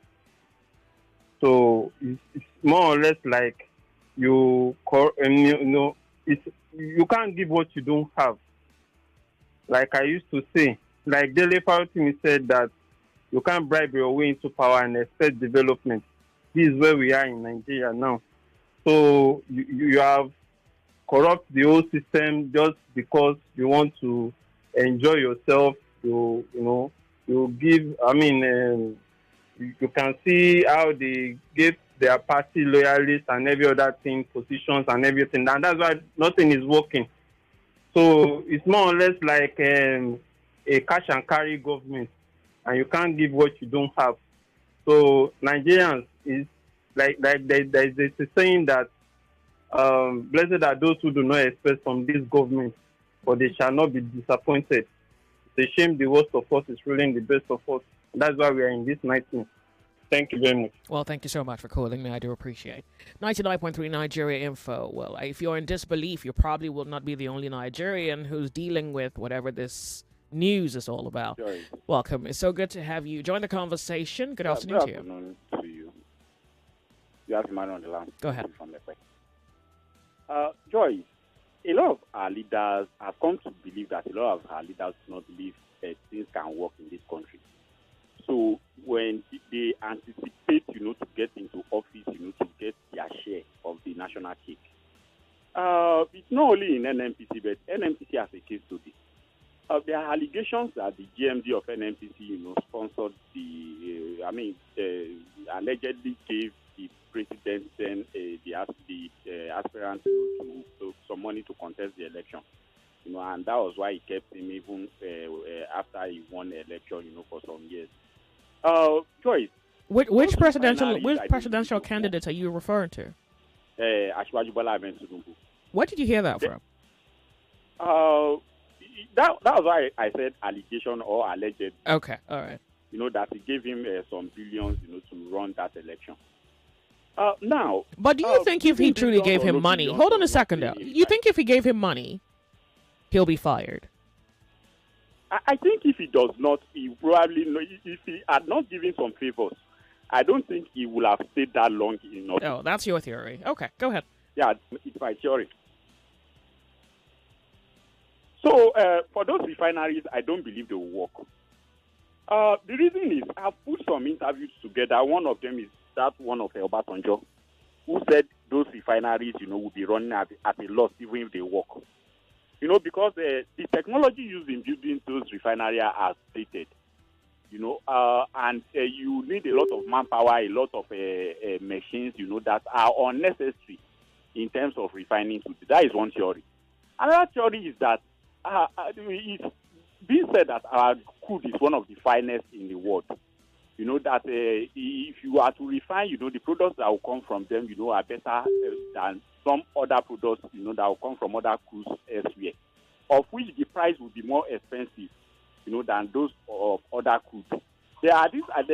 So it's more or less like you can't give what you don't have. Like I used to say, like Dele Farotimi said that you can't bribe your way into power and expect development. This is where we are in Nigeria now. So you have corrupt the whole system just because you want to enjoy yourself. You give. I mean, you can see how they give their party loyalists and every other thing, positions and everything, and that's why nothing is working. So it's more or less like a cash and carry government, and you can't give what you don't have. So Nigerians is like there's a saying that blessed are those who do not expect from this government, but they shall not be disappointed. It's a shame the worst of us is ruling the best of us. That's why we are in this nightmare. Thank you very much. Well, thank you so much for calling me. I do appreciate. 99.3 Nigeria Info. Well, if you're in disbelief, you probably will not be the only Nigerian who's dealing with whatever this news is all about. Joyce. Welcome. It's so good to have you join the conversation. Good afternoon to you. Good afternoon to you. You have man on the line. Go ahead. From the Joyce, a lot of our leaders have come to believe that a lot of our leaders do not believe things can work in this country. So when they anticipate, to get into office, to get their share of the national cake, it's not only in NNPC, but NNPC has a case study. There are allegations that the GMD of NNPC, sponsored allegedly gave the president then the aspirant to some money to contest the election. And that was why he kept him even after he won the election, for some years. Joyce. Which presidential candidates are you referring to? Ashwaju Bola Ahmed Tinubu. Where did you hear that from? That was why I said allegation or alleged. Okay, all right. That he gave him some billions, to run that election. Now. But do you think if he truly gave him money, hold on a second though, you think if he gave him money, he'll be fired? I think if he does not, he probably, if he had not given some favors, I don't think he will have stayed that long enough. Oh, that's your theory. Okay, go ahead. Yeah, it's my theory. So, for those refineries, I don't believe they will work. The reason is, I've put some interviews together. One of them is that one of Obasanjo, who said those refineries, will be running at a loss even if they work. Because the technology used in building those refineries are stated. And you need a lot of manpower, a lot of machines, that are unnecessary in terms of refining. That is one theory. Another theory is that it's being said that our crude is one of the finest in the world. That if you are to refine, the products that will come from them, are better than some other products, that will come from other crudes elsewhere, of which the price will be more expensive, than those of other crudes. There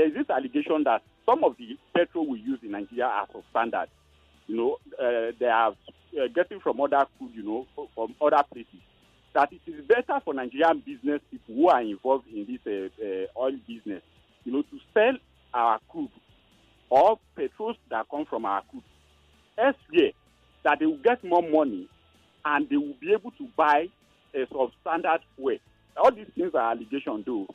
is this allegation that some of the petrol we use in Nigeria are substandard. They are getting from other crude, from other places. That it is better for Nigerian business people who are involved in this oil business, to sell our crude or petrols that come from our crude elsewhere, that they will get more money and they will be able to buy a substandard fuel. All these things are allegations, though,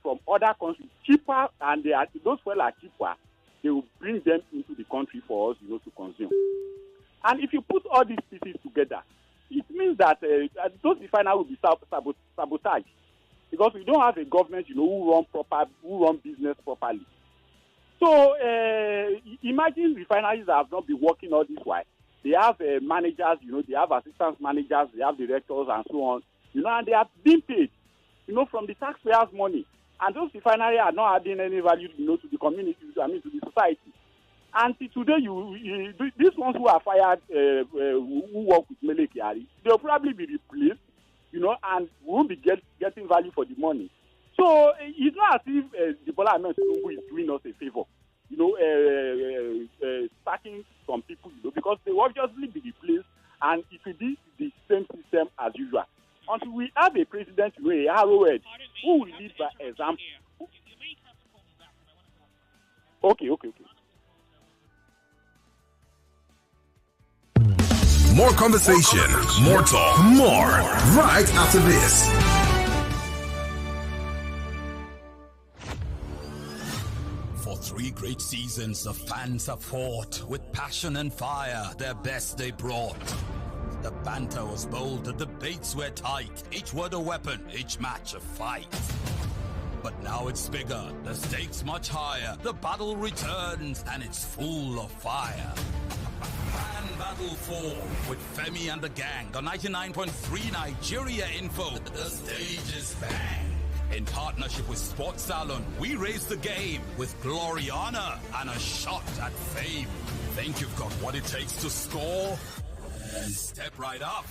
from other countries, cheaper, and those fuel are cheaper. They will bring them into the country for us, to consume. And if you put all these pieces together, it means that those refineries will be sabotaged, because we don't have a government, who run business properly. So imagine refineries that have not been working all this while. They have managers, they have assistant managers, they have directors, and so on, and they are being paid, from the taxpayers' money. And those refineries are not adding any value, to the community, to the society. And today, these ones who are fired, who work with Mele Kyari, they'll probably be replaced, and won't be getting value for the money. So it's not as if the Bola Ahmed Tinubu is doing us a favor, sacking some people, because they will obviously be replaced, and it will be the same system as usual. Until we have a president, a arrowhead, who will lead by example. Okay. More conversation, more talk, more right after this. For 3 great seasons, the fans have fought with passion and fire. Their best they brought. The banter was bold, the debates were tight. Each word a weapon, each match a fight. But now it's bigger, the stakes much higher. The battle returns and it's full of fire. Fan Battle 4 with Femi and the gang on 99.3 Nigeria Info. The stage is bang. In partnership with Sports Salon, we raise the game with glory, honor, and a shot at fame. Think you've got what it takes to score? Then step right up.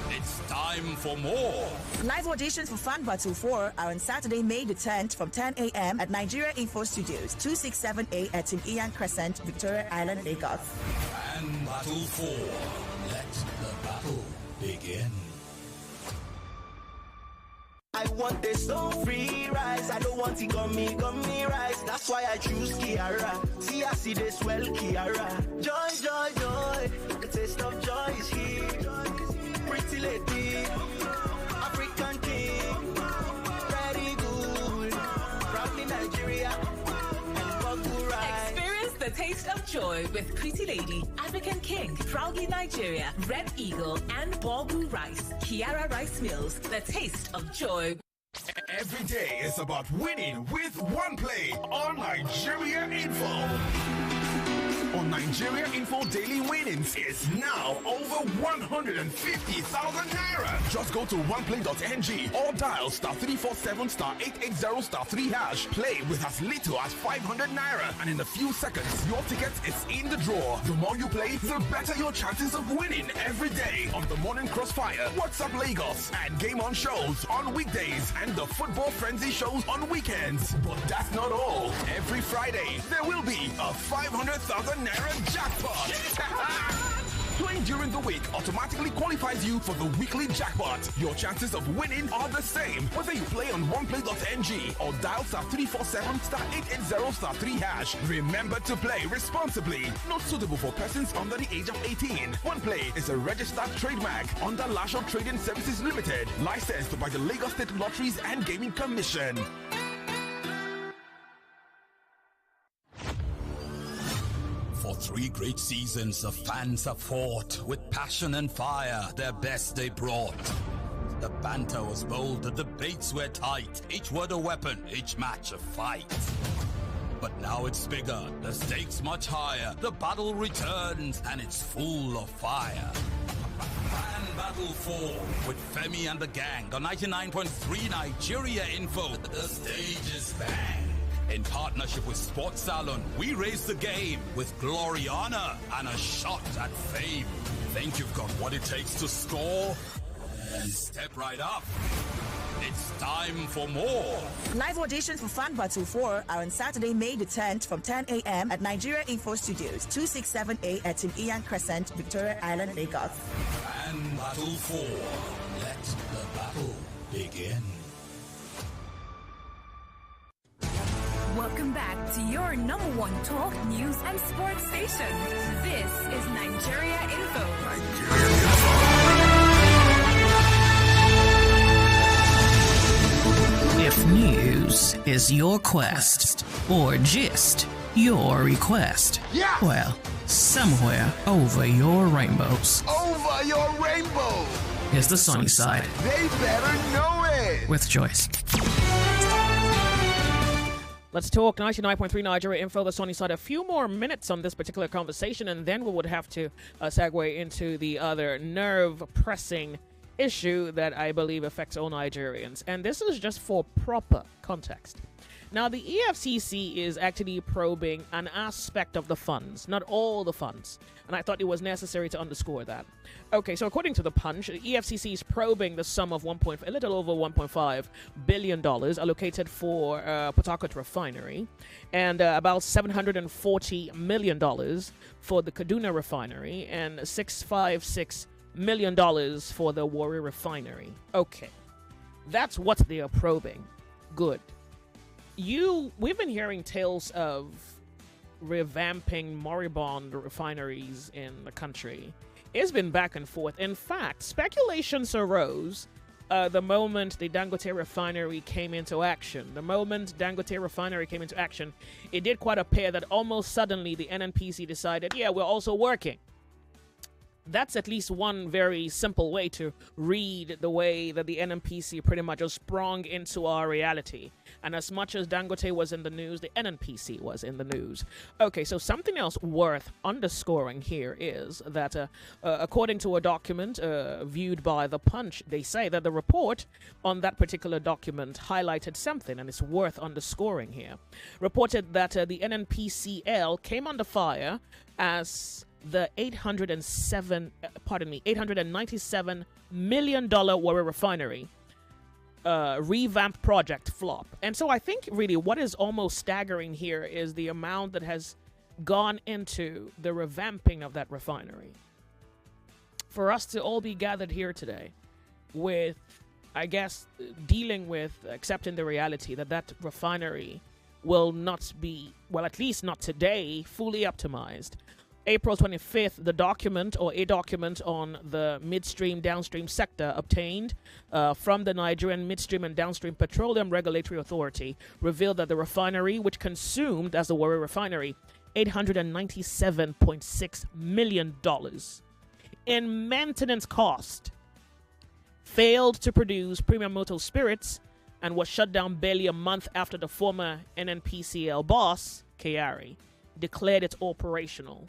It's time for more. Live auditions for Fan Battle 4 are on Saturday, May the 10th from 10 a.m. at Nigeria Info Studios, 267A at Tim Ian Crescent, Victoria Island, Lagos. Fan Battle 4. Let the battle begin. I want a so-free rice. I don't want it gummy rice. That's why I choose Kiara. See, I see this well, Kiara. Joy, joy, joy. The taste of joy is here. Pretty lady, African king, very good. Proudly Nigeria and Bogu rice. Experience the taste of joy with Pretty Lady, African King, Proudly Nigeria, Red Eagle, and Bogu Rice. Kiara Rice Mills, the taste of joy. Every day is about winning with one play on Nigeria Info. On Nigeria Info, daily winnings is now over 150,000 naira. Just go to oneplay.ng or dial *347 *880 *3 hash. Play with as little as 500 naira, and in a few seconds, your ticket is in the draw. The more you play, the better your chances of winning every day on the Morning Crossfire, WhatsApp Lagos, and Game On shows on weekdays, and the Football Frenzy shows on weekends. But that's not all. Every Friday, there will be a 500,000 Naira jackpot. Playing during the week automatically qualifies you for the weekly jackpot. Your chances of winning are the same whether you play on oneplay.ng or dial *347 *880 *3 hash. Remember to play responsibly. Not suitable for persons under the age of 18. OnePlay is a registered trademark under Lasho Trading Services Limited, licensed by the Lagos State Lotteries and Gaming Commission. For 3 great seasons, the fans have fought with passion and fire. Their best they brought. The banter was bold, the debates were tight. Each word a weapon, each match a fight. But now it's bigger, the stakes much higher. The battle returns, and it's full of fire. Fan Battle 4 with Femi and the gang on 99.3 Nigeria Info. The stage is bang. In partnership with Sports Salon, we raise the game with glory, honor, and a shot at fame. Think you've got what it takes to score? Then step right up. It's time for more. Live auditions for Fan Battle 4 are on Saturday, May the 10th from 10 a.m. at Nigeria Info Studios, 267A at Tim Ian Crescent, Victoria Island, Lagos. Fan Battle 4. Let the battle begin. Welcome back to your number one talk, news, and sports station. This is Nigeria Info. If news is your quest, or gist your request, yeah, well, somewhere over your rainbows. Over your rainbow. Here's the sunny side. They better know it. With Joyce. Let's talk 99.3 Nigeria Info, the sunny side. A few more minutes on this particular conversation, and then we would have to segue into the other nerve-pressing issue that I believe affects all Nigerians. And this is just for proper context. Now, the EFCC is actually probing an aspect of the funds, not all the funds. And I thought it was necessary to underscore that. Okay, so according to the Punch, the EFCC is probing the sum of a little over $1.5 billion allocated for Port Harcourt refinery, and about $740 million for the Kaduna refinery, and $656 million for the Warri refinery. Okay, that's what they are probing. Good. We've been hearing tales of revamping moribund refineries in the country. It's been back and forth. In fact, speculations arose the moment the Dangote refinery came into action. The moment Dangote refinery came into action, it did quite appear that almost suddenly the NNPC decided, yeah, we're also working. That's at least one very simple way to read the way that the NNPC pretty much just sprung into our reality. And as much as Dangote was in the news, the NNPC was in the news. Okay, so something else worth underscoring here is that according to a document viewed by The Punch, they say that the report on that particular document highlighted something, and it's worth underscoring here. Reported that the NNPCL came under fire as the $897 million Warri refinery revamp project flop. And so I think really what is almost staggering here is the amount that has gone into the revamping of that refinery. For us to all be gathered here today with, I guess, dealing with accepting the reality that that refinery will not be, well, at least not today, fully optimized. April 25th, a document on the midstream downstream sector obtained from the Nigerian Midstream and Downstream Petroleum Regulatory Authority revealed that the refinery, which consumed, as the Warri refinery, $897.6 million in maintenance cost, failed to produce premium motor spirits, and was shut down barely a month after the former NNPCL boss, Kyari, declared it operational.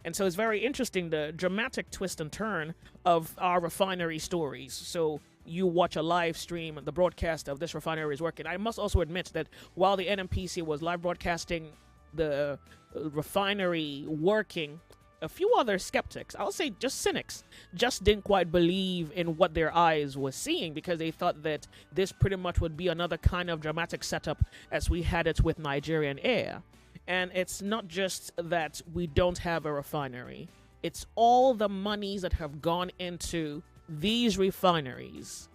And so it's very interesting, the dramatic twist and turn of our refinery stories. So you watch a live stream, the broadcast of this refinery is working. I must also admit that while the NNPC was live broadcasting the refinery working, a few other skeptics, I'll say just cynics, just didn't quite believe in what their eyes were seeing, because they thought that this pretty much would be another kind of dramatic setup as we had it with Nigerian Air. And it's not just that we don't have a refinery. It's all the monies that have gone into these refineries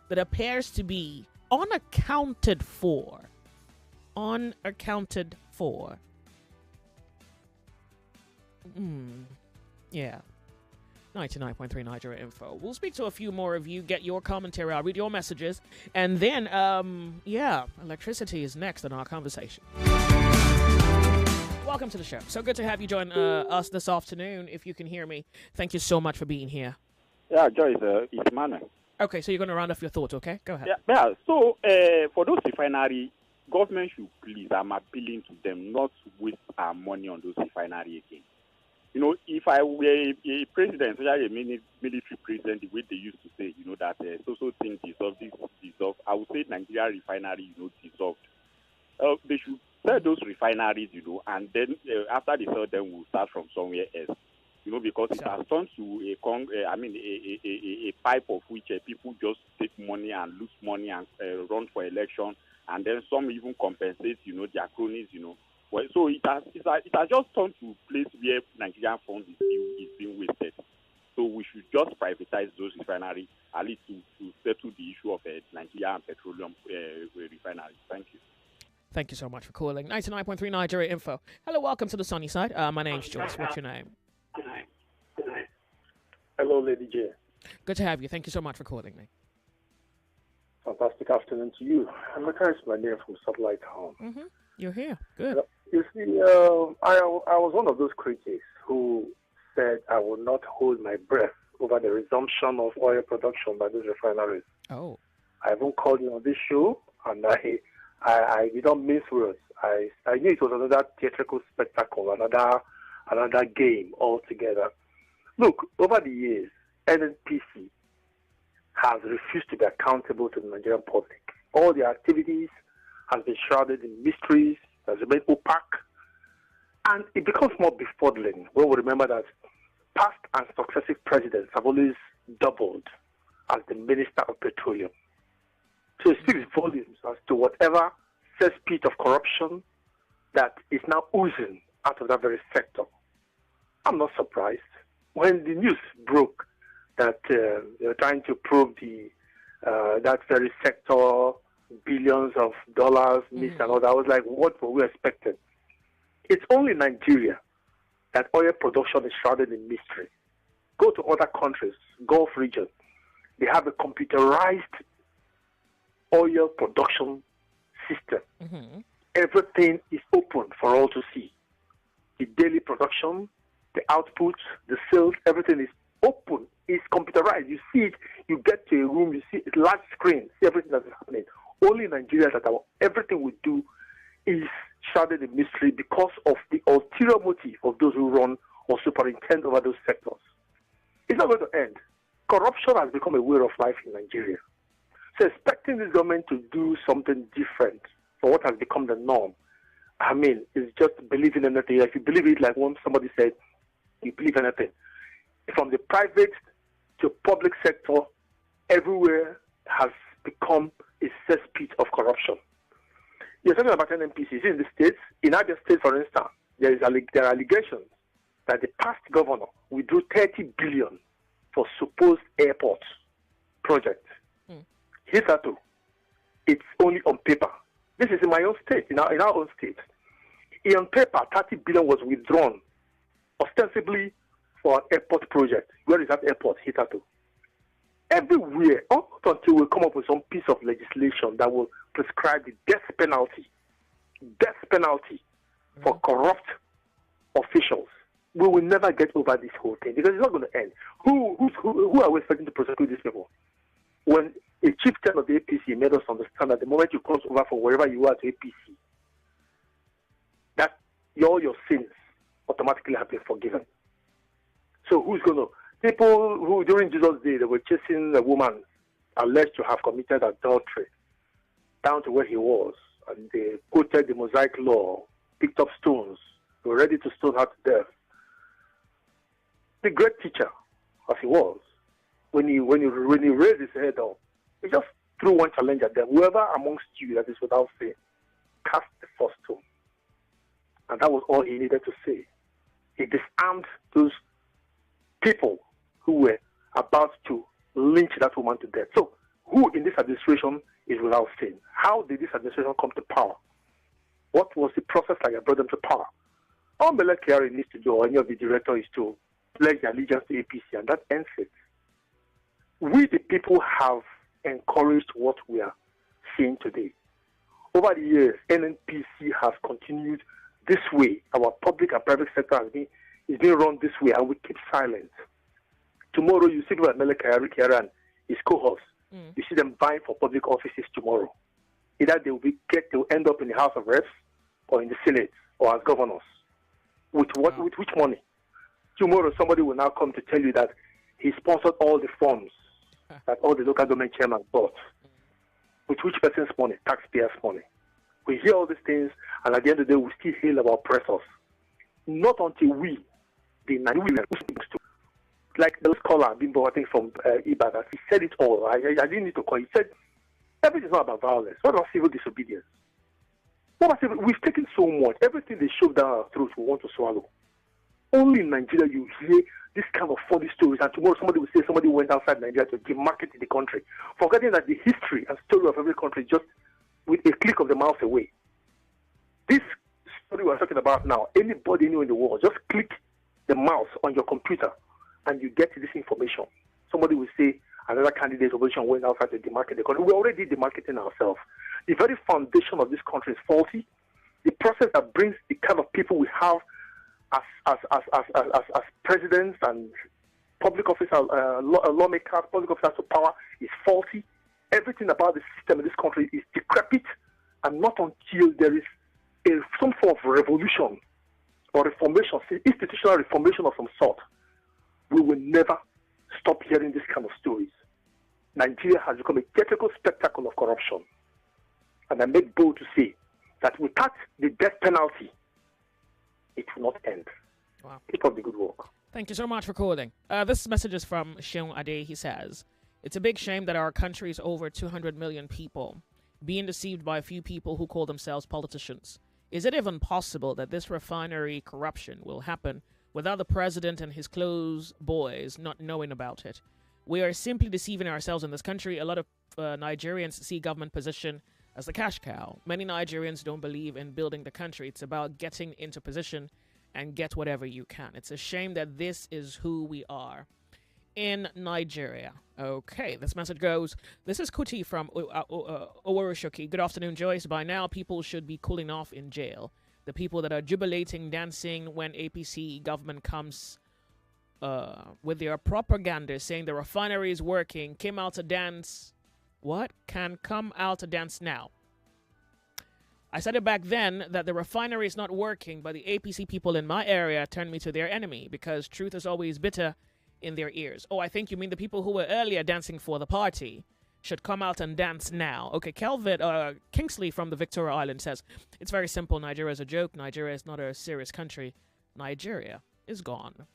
that appears to be unaccounted for. Unaccounted for. Yeah. 99.3 Nigeria Info. We'll speak to a few more of you, get your commentary, I'll read your messages, and then, electricity is next in our conversation. Welcome to the show. So good to have you join us this afternoon, if you can hear me. Thank you so much for being here. Yeah, Joyce, it's Manuel. Okay, so you're going to round off your thoughts, okay? Go ahead. Yeah, so for those refineries, government should please, I'm appealing to them not to waste our money on those refineries again. You know, if I were a president, especially a military president, the way they used to say, that so things dissolve, this dissolve, I would say Nigeria refinery, dissolved. They should sell those refineries, and then after they sell them, we'll start from somewhere else. Because it has turned to a pipe of which people just take money and lose money and run for election, and then some even compensate, their cronies, Well, so it has just turned to a place where Nigerian funds is being wasted. So we should just privatize those refineries, at least to settle the issue of Nigeria and petroleum refineries. Thank you. Thank you so much for calling. 99.3 Nigeria Info. Hello, welcome to the sunny side. My name's Joyce. What's your name? Hello, Lady J. Good to have you. Thank you so much for calling me. Fantastic afternoon to you. I'm my name from Satellite Town. Mm-hmm. You're here. Good. You see, I was one of those critics who said I will not hold my breath over the resumption of oil production by those refineries. Oh. I haven't called you on this show, and I did not mince words. I knew it was another theatrical spectacle, another game altogether. Look, over the years, NNPC has refused to be accountable to the Nigerian public. All their activities have been shrouded in mysteries, has remained opaque, and it becomes more befuddling when we remember that past and successive presidents have always doubled as the Minister of Petroleum. So it speaks volumes as to whatever cesspit of corruption that is now oozing out of that very sector. I'm not surprised. When the news broke that they're trying to probe that very sector, billions of dollars missed and all that, I was like, what were we expecting? It's only Nigeria that oil production is shrouded in mystery. Go to other countries, Gulf region, they have a computerized oil production system. Mm-hmm. Everything is open for all to see. The daily production, the output, the sales, everything is open. It's computerized. You see it, you get to a room, you see a large screen, see everything that is happening. Only in Nigeria that everything we do is shrouded in mystery because of the ulterior motive of those who run or superintend over those sectors. It's not going to end. Corruption has become a way of life in Nigeria. So expecting this government to do something different for what has become the norm, is just believing anything. If you believe it, like when somebody said, you believe anything. From the private to public sector, everywhere has become a cesspit of corruption. You're talking about NNPCs in the states. In other states, for instance, there are allegations that the past governor withdrew 30 billion for supposed airport project. Hitherto, it's only on paper. This is in my own state, in our own state. On paper, 30 billion was withdrawn, ostensibly for an airport project. Where is that airport hitherto? Everywhere, up until we come up with some piece of legislation that will prescribe the death penalty for corrupt officials, we will never get over this whole thing because it's not going to end. Who are we expecting to prosecute these people? When a chieftain of the APC made us understand that the moment you cross over from wherever you are to APC, that all your sins automatically have been forgiven. So who's going to... People who, during Jesus' day, they were chasing a woman alleged to have committed adultery down to where he was, and they quoted the Mosaic law, picked up stones, they were ready to stone her to death. The great teacher, as he was, when he raised his head up, he just threw one challenge at them. Whoever amongst you that is without sin, cast the first stone. And that was all he needed to say. He disarmed those people who were about to lynch that woman to death. So, who in this administration is without sin? How did this administration come to power? What was the process like that brought them to power? All Mele Kyari needs to do, or any of the director, is to pledge allegiance to APC, and that ends it. We, the people, have encouraged what we are seeing today. Over the years, NNPC has continued this way. Our public and private sector is being run this way, and we keep silent. Tomorrow, you see what Mele Kyari and his cohorts, you see them vying for public offices tomorrow. Either they will end up in the House of Reps or in the Senate or as governors. With what? With which money? Tomorrow, somebody will now come to tell you that he sponsored all the forms that all the local government chairmen bought. With which person's money? Taxpayers' money. We hear all these things, and at the end of the day, we still hail our oppressors. Not until we, the Nigerians, like the scholar Bimbo, I think from Ibadan, he said it all. I didn't need to call. He said, everything is not about violence. What about civil disobedience? We've taken so much. Everything they shove down our throats, we want to swallow. Only in Nigeria you hear this kind of funny stories, and tomorrow somebody will say somebody went outside Nigeria to demarket the country, forgetting that the history and story of every country is just with a click of the mouse away. This story we're talking about now, anybody anywhere in the world, just click the mouse on your computer and you get this information. Somebody will say another candidate opposition went outside to demarket the country. We're already demarketing ourselves. The very foundation of this country is faulty. The process that brings the kind of people we have as presidents and public officers, lawmakers, public officers to power is faulty. Everything about the system in this country is decrepit, and not until there is some form of revolution or reformation, institutional reformation of some sort, we will never stop hearing this kind of stories. Nigeria has become a theatrical spectacle of corruption. And I make bold to say that without the death penalty, it will not end. Wow. Keep up the good work. Thank you so much for calling. This message is from Sheung Ade. He says, it's a big shame that our country is over 200 million people being deceived by a few people who call themselves politicians. Is it even possible that this refinery corruption will happen without the president and his close boys not knowing about it? We are simply deceiving ourselves in this country. A lot of Nigerians see government position as the cash cow. Many Nigerians don't believe in building the country. It's about getting into position and get whatever you can. It's a shame that this is who we are in Nigeria. Okay, this message goes, this is Kuti from Oworoshoki. Good afternoon, Joyce. By now, people should be cooling off in jail. The people that are jubilating, dancing when APC government comes with their propaganda saying the refinery is working, came out to dance. What? Can come out to dance now. I said it back then that the refinery is not working, but the APC people in my area turned me to their enemy because truth is always bitter in their ears. Oh, I think you mean the people who were earlier dancing for the party should come out and dance now. Okay, Kingsley from the Victoria Island says, it's very simple. Nigeria is a joke. Nigeria is not a serious country. Nigeria is gone.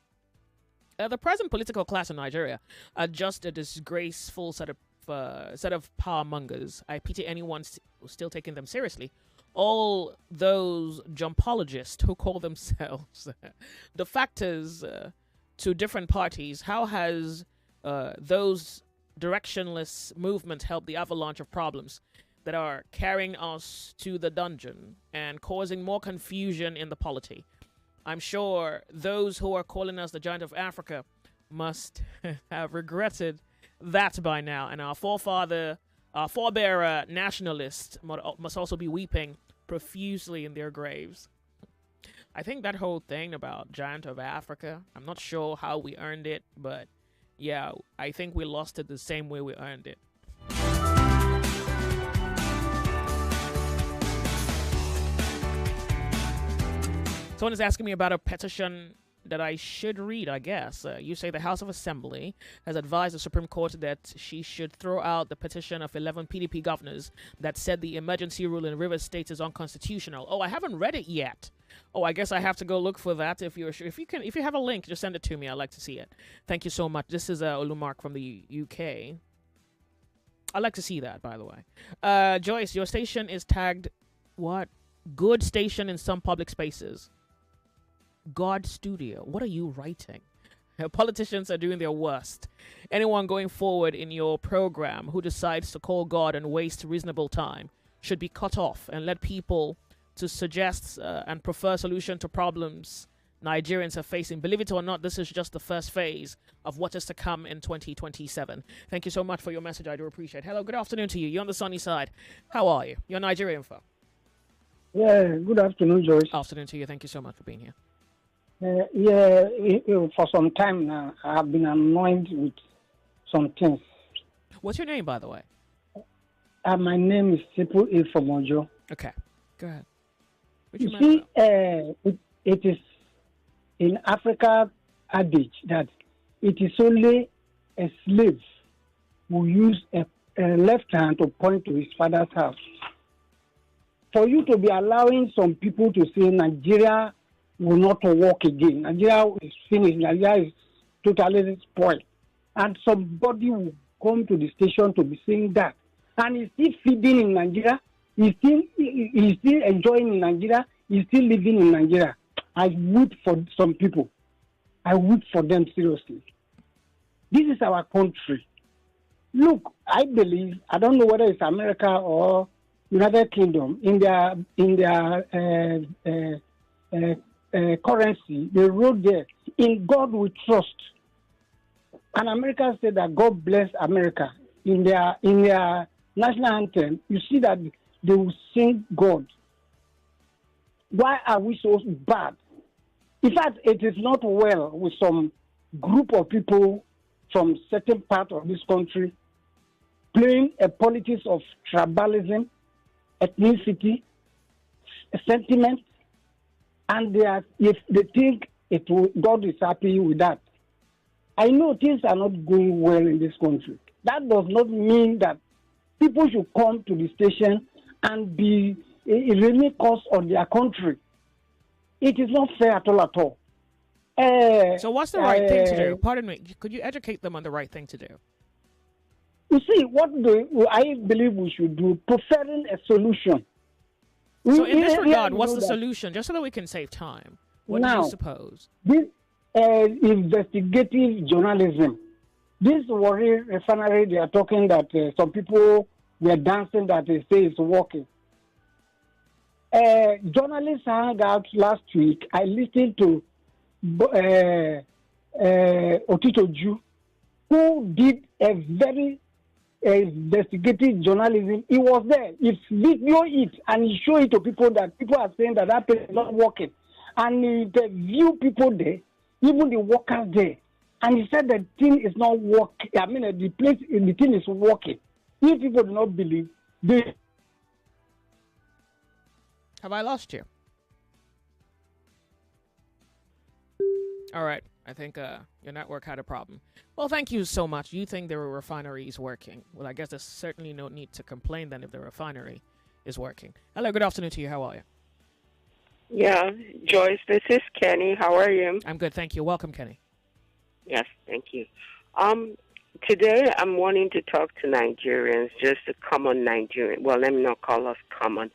The present political class in Nigeria are just a disgraceful set of power mongers. I pity anyone still taking them seriously. All those jumpologists who call themselves defectors to different parties. How has those directionless movements helped the avalanche of problems that are carrying us to the dungeon and causing more confusion in the polity? I'm sure those who are calling us the giant of Africa must have regretted that by now, and our forebearer nationalists must also be weeping profusely in their graves. I think that whole thing about giant of Africa, I'm not sure how we earned it, but yeah, I think we lost it the same way we earned it. Someone is asking me about a petition that I should read, I guess. You say the House of Assembly has advised the Supreme Court that she should throw out the petition of 11 PDP governors that said the emergency rule in Rivers State is unconstitutional. Oh, I haven't read it yet. Oh, I guess I have to go look for that. If you have a link, just send it to me. I'd like to see it. Thank you so much. This is Olumark from the UK. I'd like to see that, by the way. Joyce, your station is tagged, what? Good station in some public spaces. God Studio. What are you writing? Politicians are doing their worst. Anyone going forward in your program who decides to call God and waste reasonable time should be cut off and let people to suggest and prefer solution to problems Nigerians are facing. Believe it or not, this is just the first phase of what is to come in 2027. Thank you so much for your message. I do appreciate it. Hello, good afternoon to you. You're on the sunny side. How are you? You're Nigeria Info. Yeah, good afternoon, Joyce. Afternoon to you. Thank you so much for being here. For some time now, I have been annoyed with some things. What's your name, by the way? My name is Sipu Ifomojo. Okay, go ahead. You see, it is in Africa adage that it is only a slave who use a left hand to point to his father's house. For you to be allowing some people to say Nigeria will not work again, Nigeria is finished, Nigeria is totally spoiled, and somebody will come to the station to be saying that, and he's still feeding in Nigeria, he's still enjoying in Nigeria, he's still living in Nigeria. I weep for some people. I weep for them seriously. This is our country. Look, I believe, I don't know whether it's America or United Kingdom, in their currency, they wrote there, in God we trust. And America said that God bless America. In their national anthem, you see that they will sing God. Why are we so bad? In fact, it is not well with some group of people from certain part of this country playing a politics of tribalism, ethnicity, sentiment, and if they think God is happy with that. I know things are not going well in this country. That does not mean that people should come to the station and be really cause on their country. It is not fair at all. So what's the right thing to do? Pardon me. Could you educate them on the right thing to do? You see, I believe we should do, preferring a solution. So in this regard, what's the solution? Just so that we can save time. What do you suppose? This investigative journalism. This Warri refinery, they are talking that some people were dancing that they say it's working. Journalists hung out last week. I listened to Otito Ju, who did a very investigative journalism. He was there. He video it and he showed it to people that people are saying that place is not working. And he interviewed people there, even the workers there. And he said the thing is not working. I mean, the thing is working. If people do not believe, they... Have I lost you? All right. I think your network had a problem. Well, thank you so much. You think the refinery is working. Well, I guess there's certainly no need to complain then if the refinery is working. Hello, good afternoon to you. How are you? Yeah, Joyce, this is Kenny. How are you? I'm good, thank you. Welcome, Kenny. Yes, thank you. Today I'm wanting to talk to Nigerians, just a common Nigerian. Well, let me not call us common.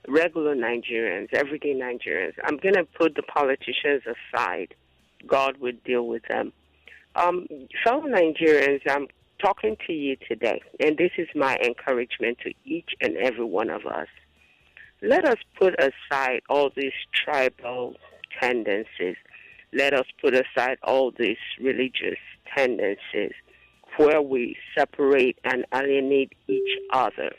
Regular Nigerians, everyday Nigerians. I'm going to put the politicians aside. God will deal with them. Fellow Nigerians, I'm talking to you today, and this is my encouragement to each and every one of us. Let us put aside all these tribal tendencies. Let us put aside all these religious tendencies where we separate and alienate each other.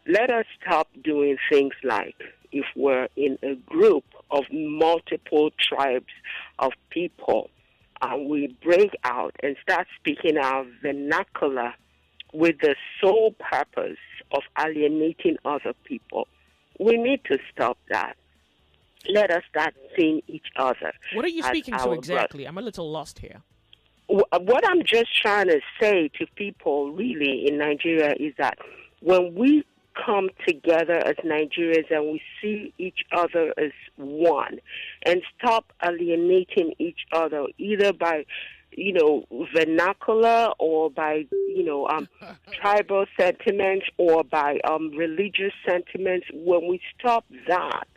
Let us stop doing things like if we're in a group of multiple tribes of people and we break out and start speaking our vernacular with the sole purpose of alienating other people. We need to stop that. Let us start seeing each other. What are you speaking to exactly? I'm a little lost here. What I'm just trying to say to people really in Nigeria is that when we come together as Nigerians and we see each other as one and stop alienating each other either by, vernacular or by, tribal sentiments or by religious sentiments, when we stop that,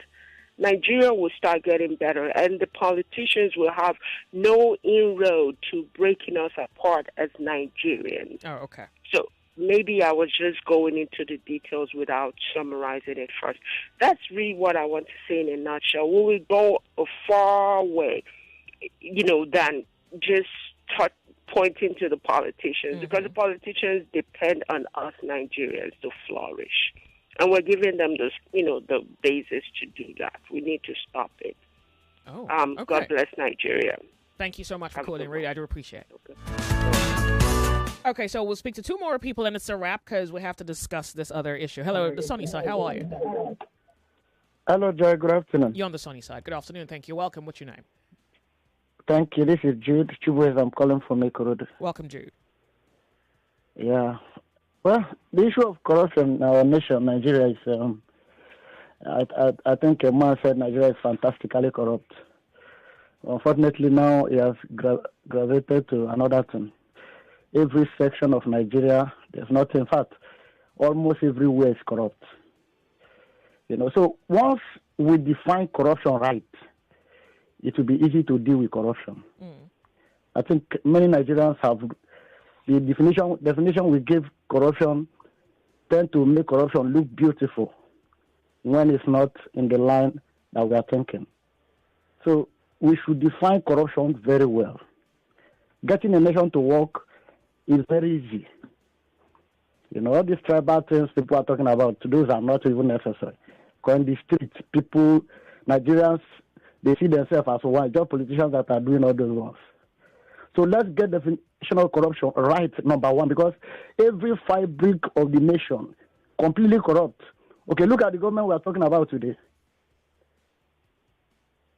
Nigeria will start getting better, and the politicians will have no inroad to breaking us apart as Nigerians. Oh, okay. So maybe I was just going into the details without summarizing it first. That's really what I want to say in a nutshell. We will go a far way, than just pointing to the politicians, because the politicians depend on us Nigerians to flourish. And we're giving them the basis to do that. We need to stop it. Oh, okay. God bless Nigeria. Thank you so much for calling, Rita. I do appreciate it. Okay, so we'll speak to two more people, and it's a wrap because we have to discuss this other issue. Hello, the sunny side. How are you? Hello, Joy. Good afternoon. You're on the sunny side. Good afternoon. Thank you. Welcome. What's your name? Thank you. This is Jude Chubwez. I'm calling from Ikorodu. Welcome, Jude. Yeah. Well, the issue of corruption in our nation, Nigeria, is, I think a man said Nigeria is fantastically corrupt. Unfortunately, now it has gravitated to another thing. Every section of Nigeria, there's nothing. In fact, almost everywhere is corrupt. So once we define corruption right, it will be easy to deal with corruption. I think many Nigerians have the definition we give corruption tend to make corruption look beautiful when it's not in the line that we are thinking. So we should define corruption very well. Getting a nation to work is very easy. All these tribal things people are talking about, those are not even necessary. Because in the streets, Nigerians, they see themselves as one, just politicians that are doing all those ones. So let's get the definition of corruption right, number one, because every fabric of the nation completely corrupt. Okay, look at the government we are talking about today.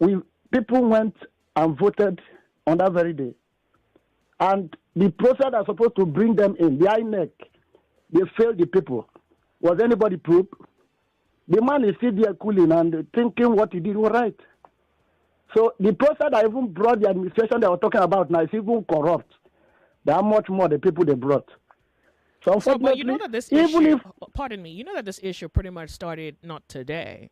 People went and voted on that very day. And the process that's supposed to bring them in, the INEC, they failed the people. Was anybody proved? The man is still there cooling and thinking what he did was right. So the process that even brought the administration they were talking about now is even corrupt. They are much more the people they brought. So but you know that this issue, pardon me, you know that this issue pretty much started not today.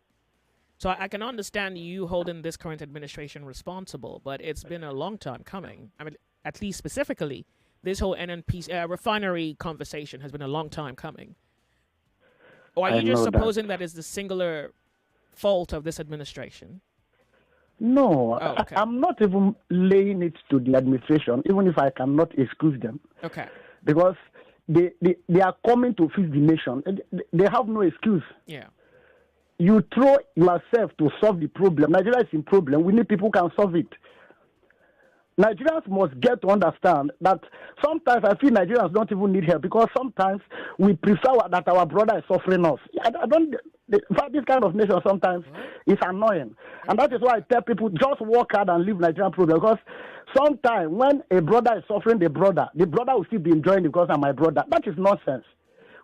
So I can understand you holding this current administration responsible, but it's been a long time coming. I mean, at least specifically, this whole NNP refinery conversation has been a long time coming. Or are you just supposing that is the singular fault of this administration? No, oh, okay. I'm not even laying it to the administration, even if I cannot excuse them. Okay. Because they are coming to fix the nation. They have no excuse. Yeah. You throw yourself to solve the problem. Nigeria is in problem. We need people who can solve it. Nigerians must get to understand that sometimes I feel Nigerians don't even need help because sometimes we prefer that our brother is suffering us. I don't. In fact, this kind of nation sometimes is annoying. And that is why I tell people just work hard and leave Nigerian problem. Because sometimes when a brother is suffering the brother will still be enjoying it because I'm my brother. That is nonsense.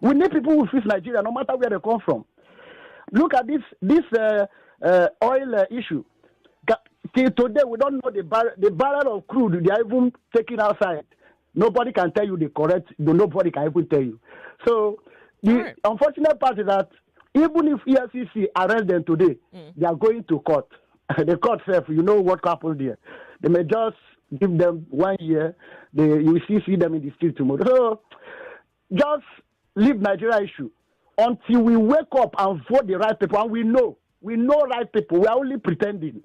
We need people who fix Nigeria no matter where they come from. Look at this oil issue. Till today, we don't know the barrel of crude they are even taking outside. Nobody can tell you the correct. Nobody can even tell you. So the unfortunate part is that even if EFCC arrest them today, they are going to court. The court says, you know what happens there. They may just give them 1 year. You will see them in the street tomorrow. So just leave Nigeria issue until we wake up and vote the right people. And we know right people. We are only pretending.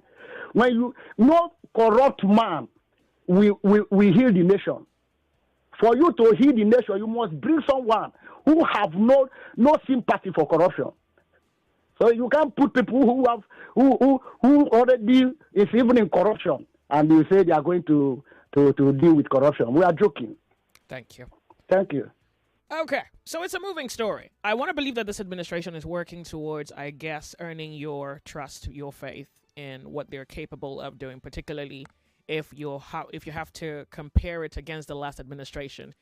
When no corrupt man will heal the nation. For you to heal the nation, you must bring someone who have no sympathy for corruption. So you can't put people who already is even in corruption and you say they are going to deal with corruption. We are joking. Thank you. Thank you. Okay, so it's a moving story. I want to believe that this administration is working towards, I guess, earning your trust, your faith in what they're capable of doing, particularly if you have to compare it against the last administration.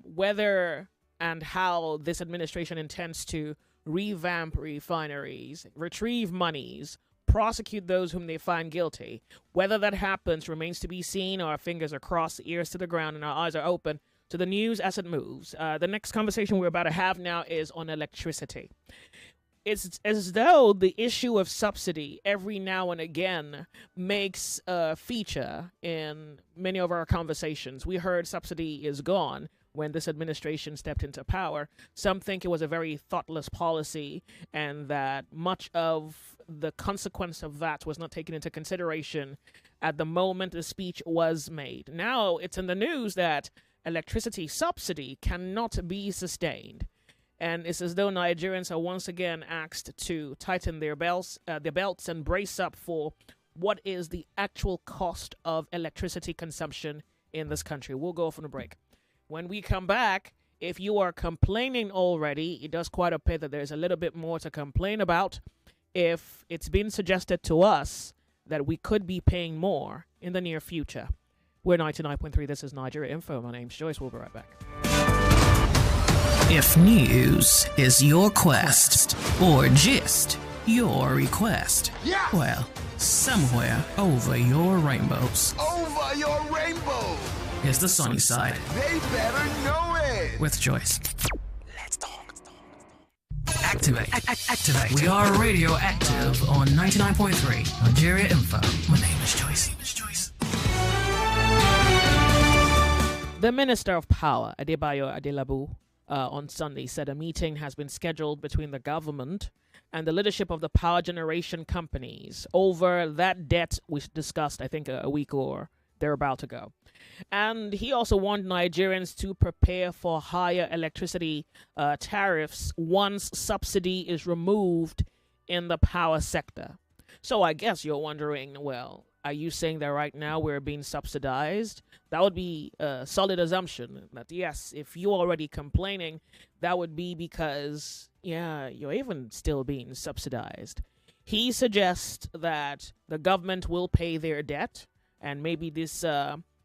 Whether and how this administration intends to revamp refineries, retrieve monies, prosecute those whom they find guilty. Whether that happens remains to be seen. Our fingers are crossed, ears to the ground, and our eyes are open to the news as it moves. The next conversation we're about to have now is on electricity. it's as though the issue of subsidy every now and again makes a feature in many of our conversations. We heard subsidy is gone when this administration stepped into power. Some think it was a very thoughtless policy and that much of the consequence of that was not taken into consideration at the moment the speech was made. Now it's in the news that electricity subsidy cannot be sustained. And it's as though Nigerians are once again asked to tighten their belts and brace up for what is the actual cost of electricity consumption in this country. We'll go off on a break. When we come back, if you are complaining already, it does quite appear that there's a little bit more to complain about. If it's been suggested to us that we could be paying more in the near future. We're 99.3. This is Nigeria Info. My name's Joyce. We'll be right back. If news is your quest, or gist your request, yeah, well, somewhere over your rainbows. Over your rainbow. Is the sunny side. They better know it. With Joyce. Let's talk. Activate. Activate. We are radioactive on 99.3 Nigeria Info. My name is Joyce. The Minister of Power, Adebayo Adelabu, on Sunday said a meeting has been scheduled between the government and the leadership of the power generation companies over that debt we discussed, I think, a week or thereabout ago. And he also warned Nigerians to prepare for higher electricity tariffs once subsidy is removed in the power sector. So I guess you're wondering, well, are you saying that right now we're being subsidized? That would be a solid assumption that, yes, if you're already complaining, that would be because, yeah, you're even still being subsidized. He suggests that the government will pay their debt, and maybe this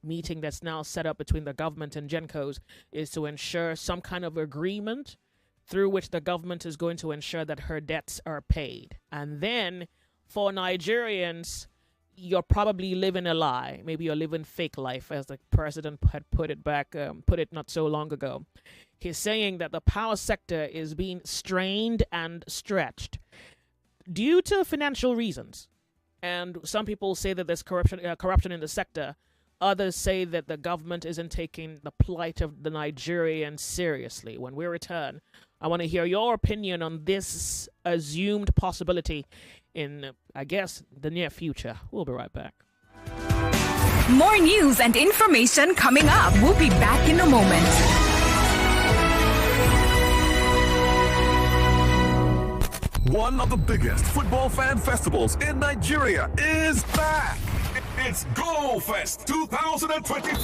meeting that's now set up between the government and GenCos is to ensure some kind of agreement through which the government is going to ensure that her debts are paid. And then for Nigerians, you're probably living a lie. Maybe you're living fake life, as the president had put it not so long ago. He's saying that the power sector is being strained and stretched due to financial reasons. And some people say that there's corruption in the sector. Others say that the government isn't taking the plight of the Nigerians seriously. When we return, I want to hear your opinion on this assumed possibility in, I guess, the near future. We'll be right back. More news and information coming up. We'll be back in a moment. One of the biggest football fan festivals in Nigeria is back. It's Go Fest 2025.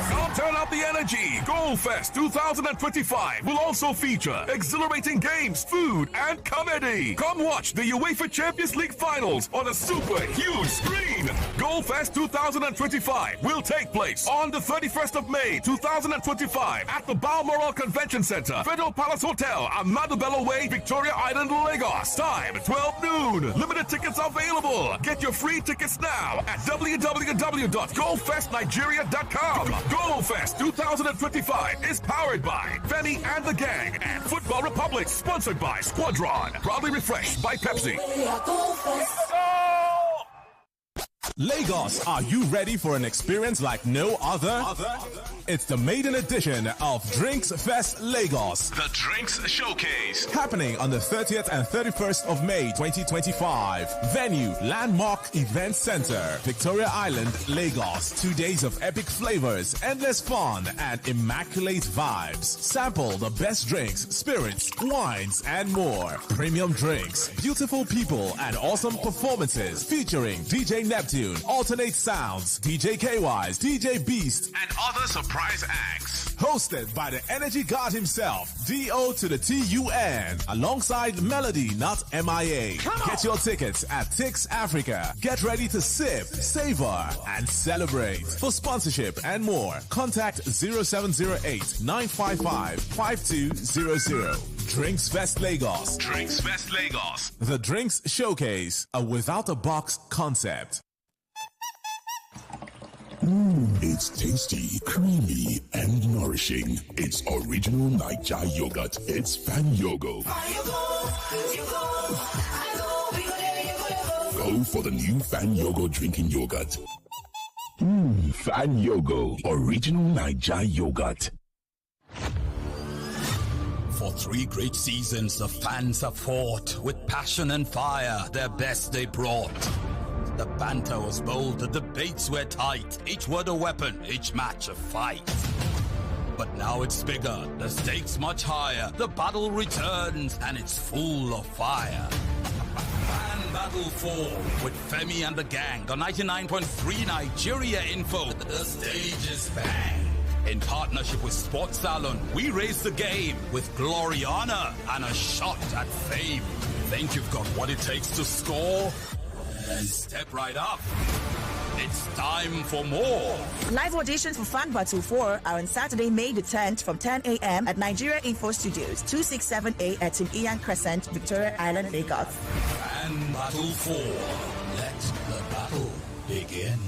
Come turn up the energy. Go Fest 2025 will also feature exhilarating games, food, and comedy. Come watch the UEFA Champions League finals on a super huge screen. Go Fest 2025 will take place on the 31st of May 2025 at the Balmoral Convention Center, Federal Palace Hotel, Ahmadu Bello Way, Victoria Island, Lagos. Time 12 noon. Limited tickets available. Get your free tickets now at www.gofestnigeria.com. Go Fest 2025 is powered by Femi and the Gang and Football Republic, sponsored by Squadron, proudly refreshed by Pepsi. Lagos, are you ready for an experience like no other? It's the maiden edition of Drinks Fest Lagos. The Drinks Showcase. Happening on the 30th and 31st of May 2025. Venue, Landmark Event Center, Victoria Island, Lagos. 2 days of epic flavors, endless fun, and immaculate vibes. Sample the best drinks, spirits, wines, and more. Premium drinks, beautiful people, and awesome performances featuring DJ Neptune, Alternate Sounds, DJ KYs, DJ Beast, and other surprise acts. Hosted by the energy god himself, D.O. to the T-U-N, alongside Melody, not M.I.A. Get your tickets at Tix Africa. Get ready to sip, savor, and celebrate. For sponsorship and more, contact 0708-955-5200. Drinks Fest Lagos. Drinks Fest Lagos. The Drinks Showcase, a without-a-box concept. It's tasty, creamy, and nourishing. nourishing. It's original Niger yogurt. It's Fan Yogo. Go for the new Fan Yogo drinking yogurt. Fan Yogo, original Niger yogurt. For 3 great seasons, the fans have fought with passion and fire. Their best they brought. The banter was bold, the debates were tight. Each word a weapon, each match a fight. But now it's bigger, the stakes much higher. The battle returns, and it's full of fire. Fan Battle 4 with Femi and the gang on 99.3 Nigeria Info. The stage is bang. In partnership with Sports Salon, we raise the game with glory, honor, and a shot at fame. Think you've got what it takes to score? Then step right up. It's time for more. Live auditions for Fan Battle 4 are on Saturday, May the 10th from 10 a.m. at Nigeria Info Studios, 267A at Tim Ian Crescent, Victoria Island, Lagos. Fan Battle 4. Let the battle begin.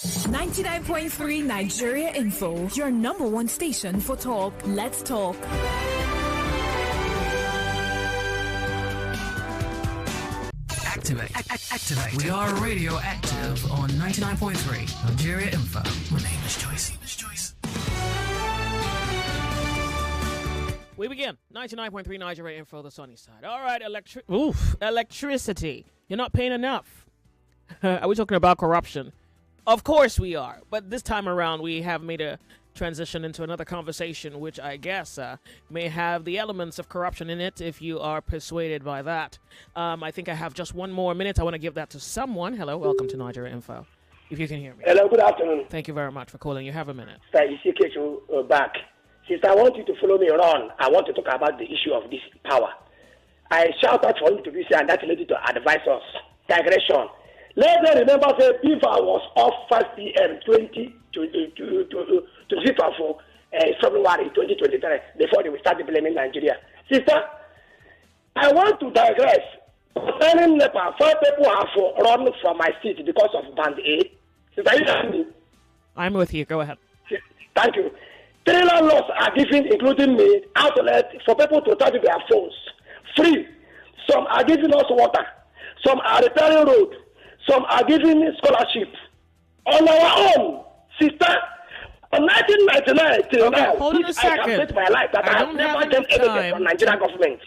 99.3 Nigeria Info, your number one station for talk. Let's talk. Activate. We are radio active on 99.3 Nigeria Info. My name is Joyce. We begin. 99.3 Nigeria Info, the sunny side. All right, electricity. You're not paying enough. Are we talking about corruption? Of course we are. But this time around, we have made a transition into another conversation, which I guess may have the elements of corruption in it if you are persuaded by that. I think I have just one more minute. I want to give that to someone. Hello, welcome to Nigeria Info. If you can hear me. Hello, good afternoon. Thank you very much for calling. You have a minute. Back. Sister, I want you to follow me around. I want to talk about the issue of this power. I shout out for you to be here and that lady to advise us. Digression. Let them remember that FIFA was off 5 p.m. 20 to FIFA for February 2023 before they will start blaming Nigeria. Sister, I want to digress. Concerning NEPA, 5 people have run from my seat because of Band A. Sister, you hear me? I'm with you. Go ahead. Thank you. 3 landlords are giving, including me, outlet for people to charge their phones. Free. Some are giving us water. Some are repairing roads. Some are giving scholarships. On our own, sister, from 1999 till now, hold on a second. I can bet my life that I have never done anything from Nigerian government.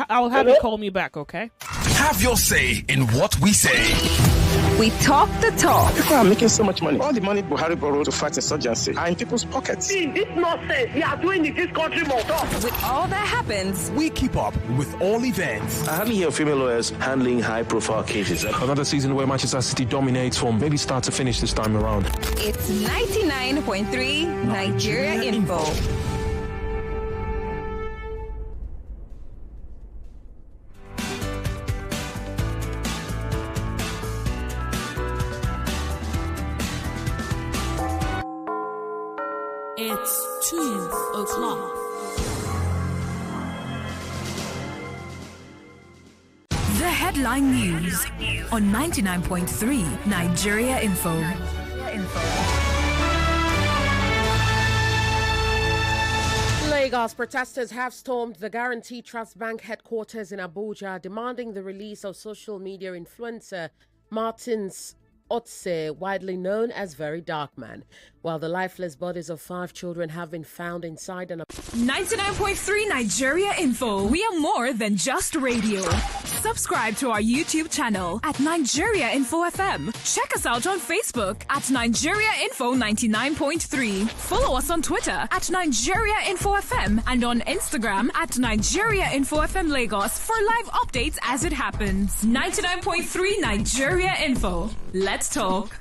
I'll have you call me back, okay? Have your say in what we say. We talk the talk. People are making so much money. All the money Buhari borrowed to fight insurgency are in people's pockets. See, this nonsense we are doing in this country must stop. With all that happens, we keep up with all events. I hardly hear female lawyers handling high-profile cases. Another season where Manchester City dominates from maybe start to finish this time around. It's 99.3 Nigeria Info. It's 2 o'clock. The headline news on 99.3 Nigeria Info. Lagos protesters have stormed the Guarantee Trust Bank headquarters in Abuja, demanding the release of social media influencer Martins Otse, widely known as Very Dark Man, while the lifeless bodies of 5 children have been found inside an 99.3 Nigeria Info. We are more than just radio. Subscribe to our YouTube channel at Nigeria Info FM. Check us out on Facebook at Nigeria Info 99.3. Follow us on Twitter at Nigeria Info FM and on Instagram at Nigeria Info FM Lagos for live updates as it happens. 99.3 Nigeria Info. Let's talk.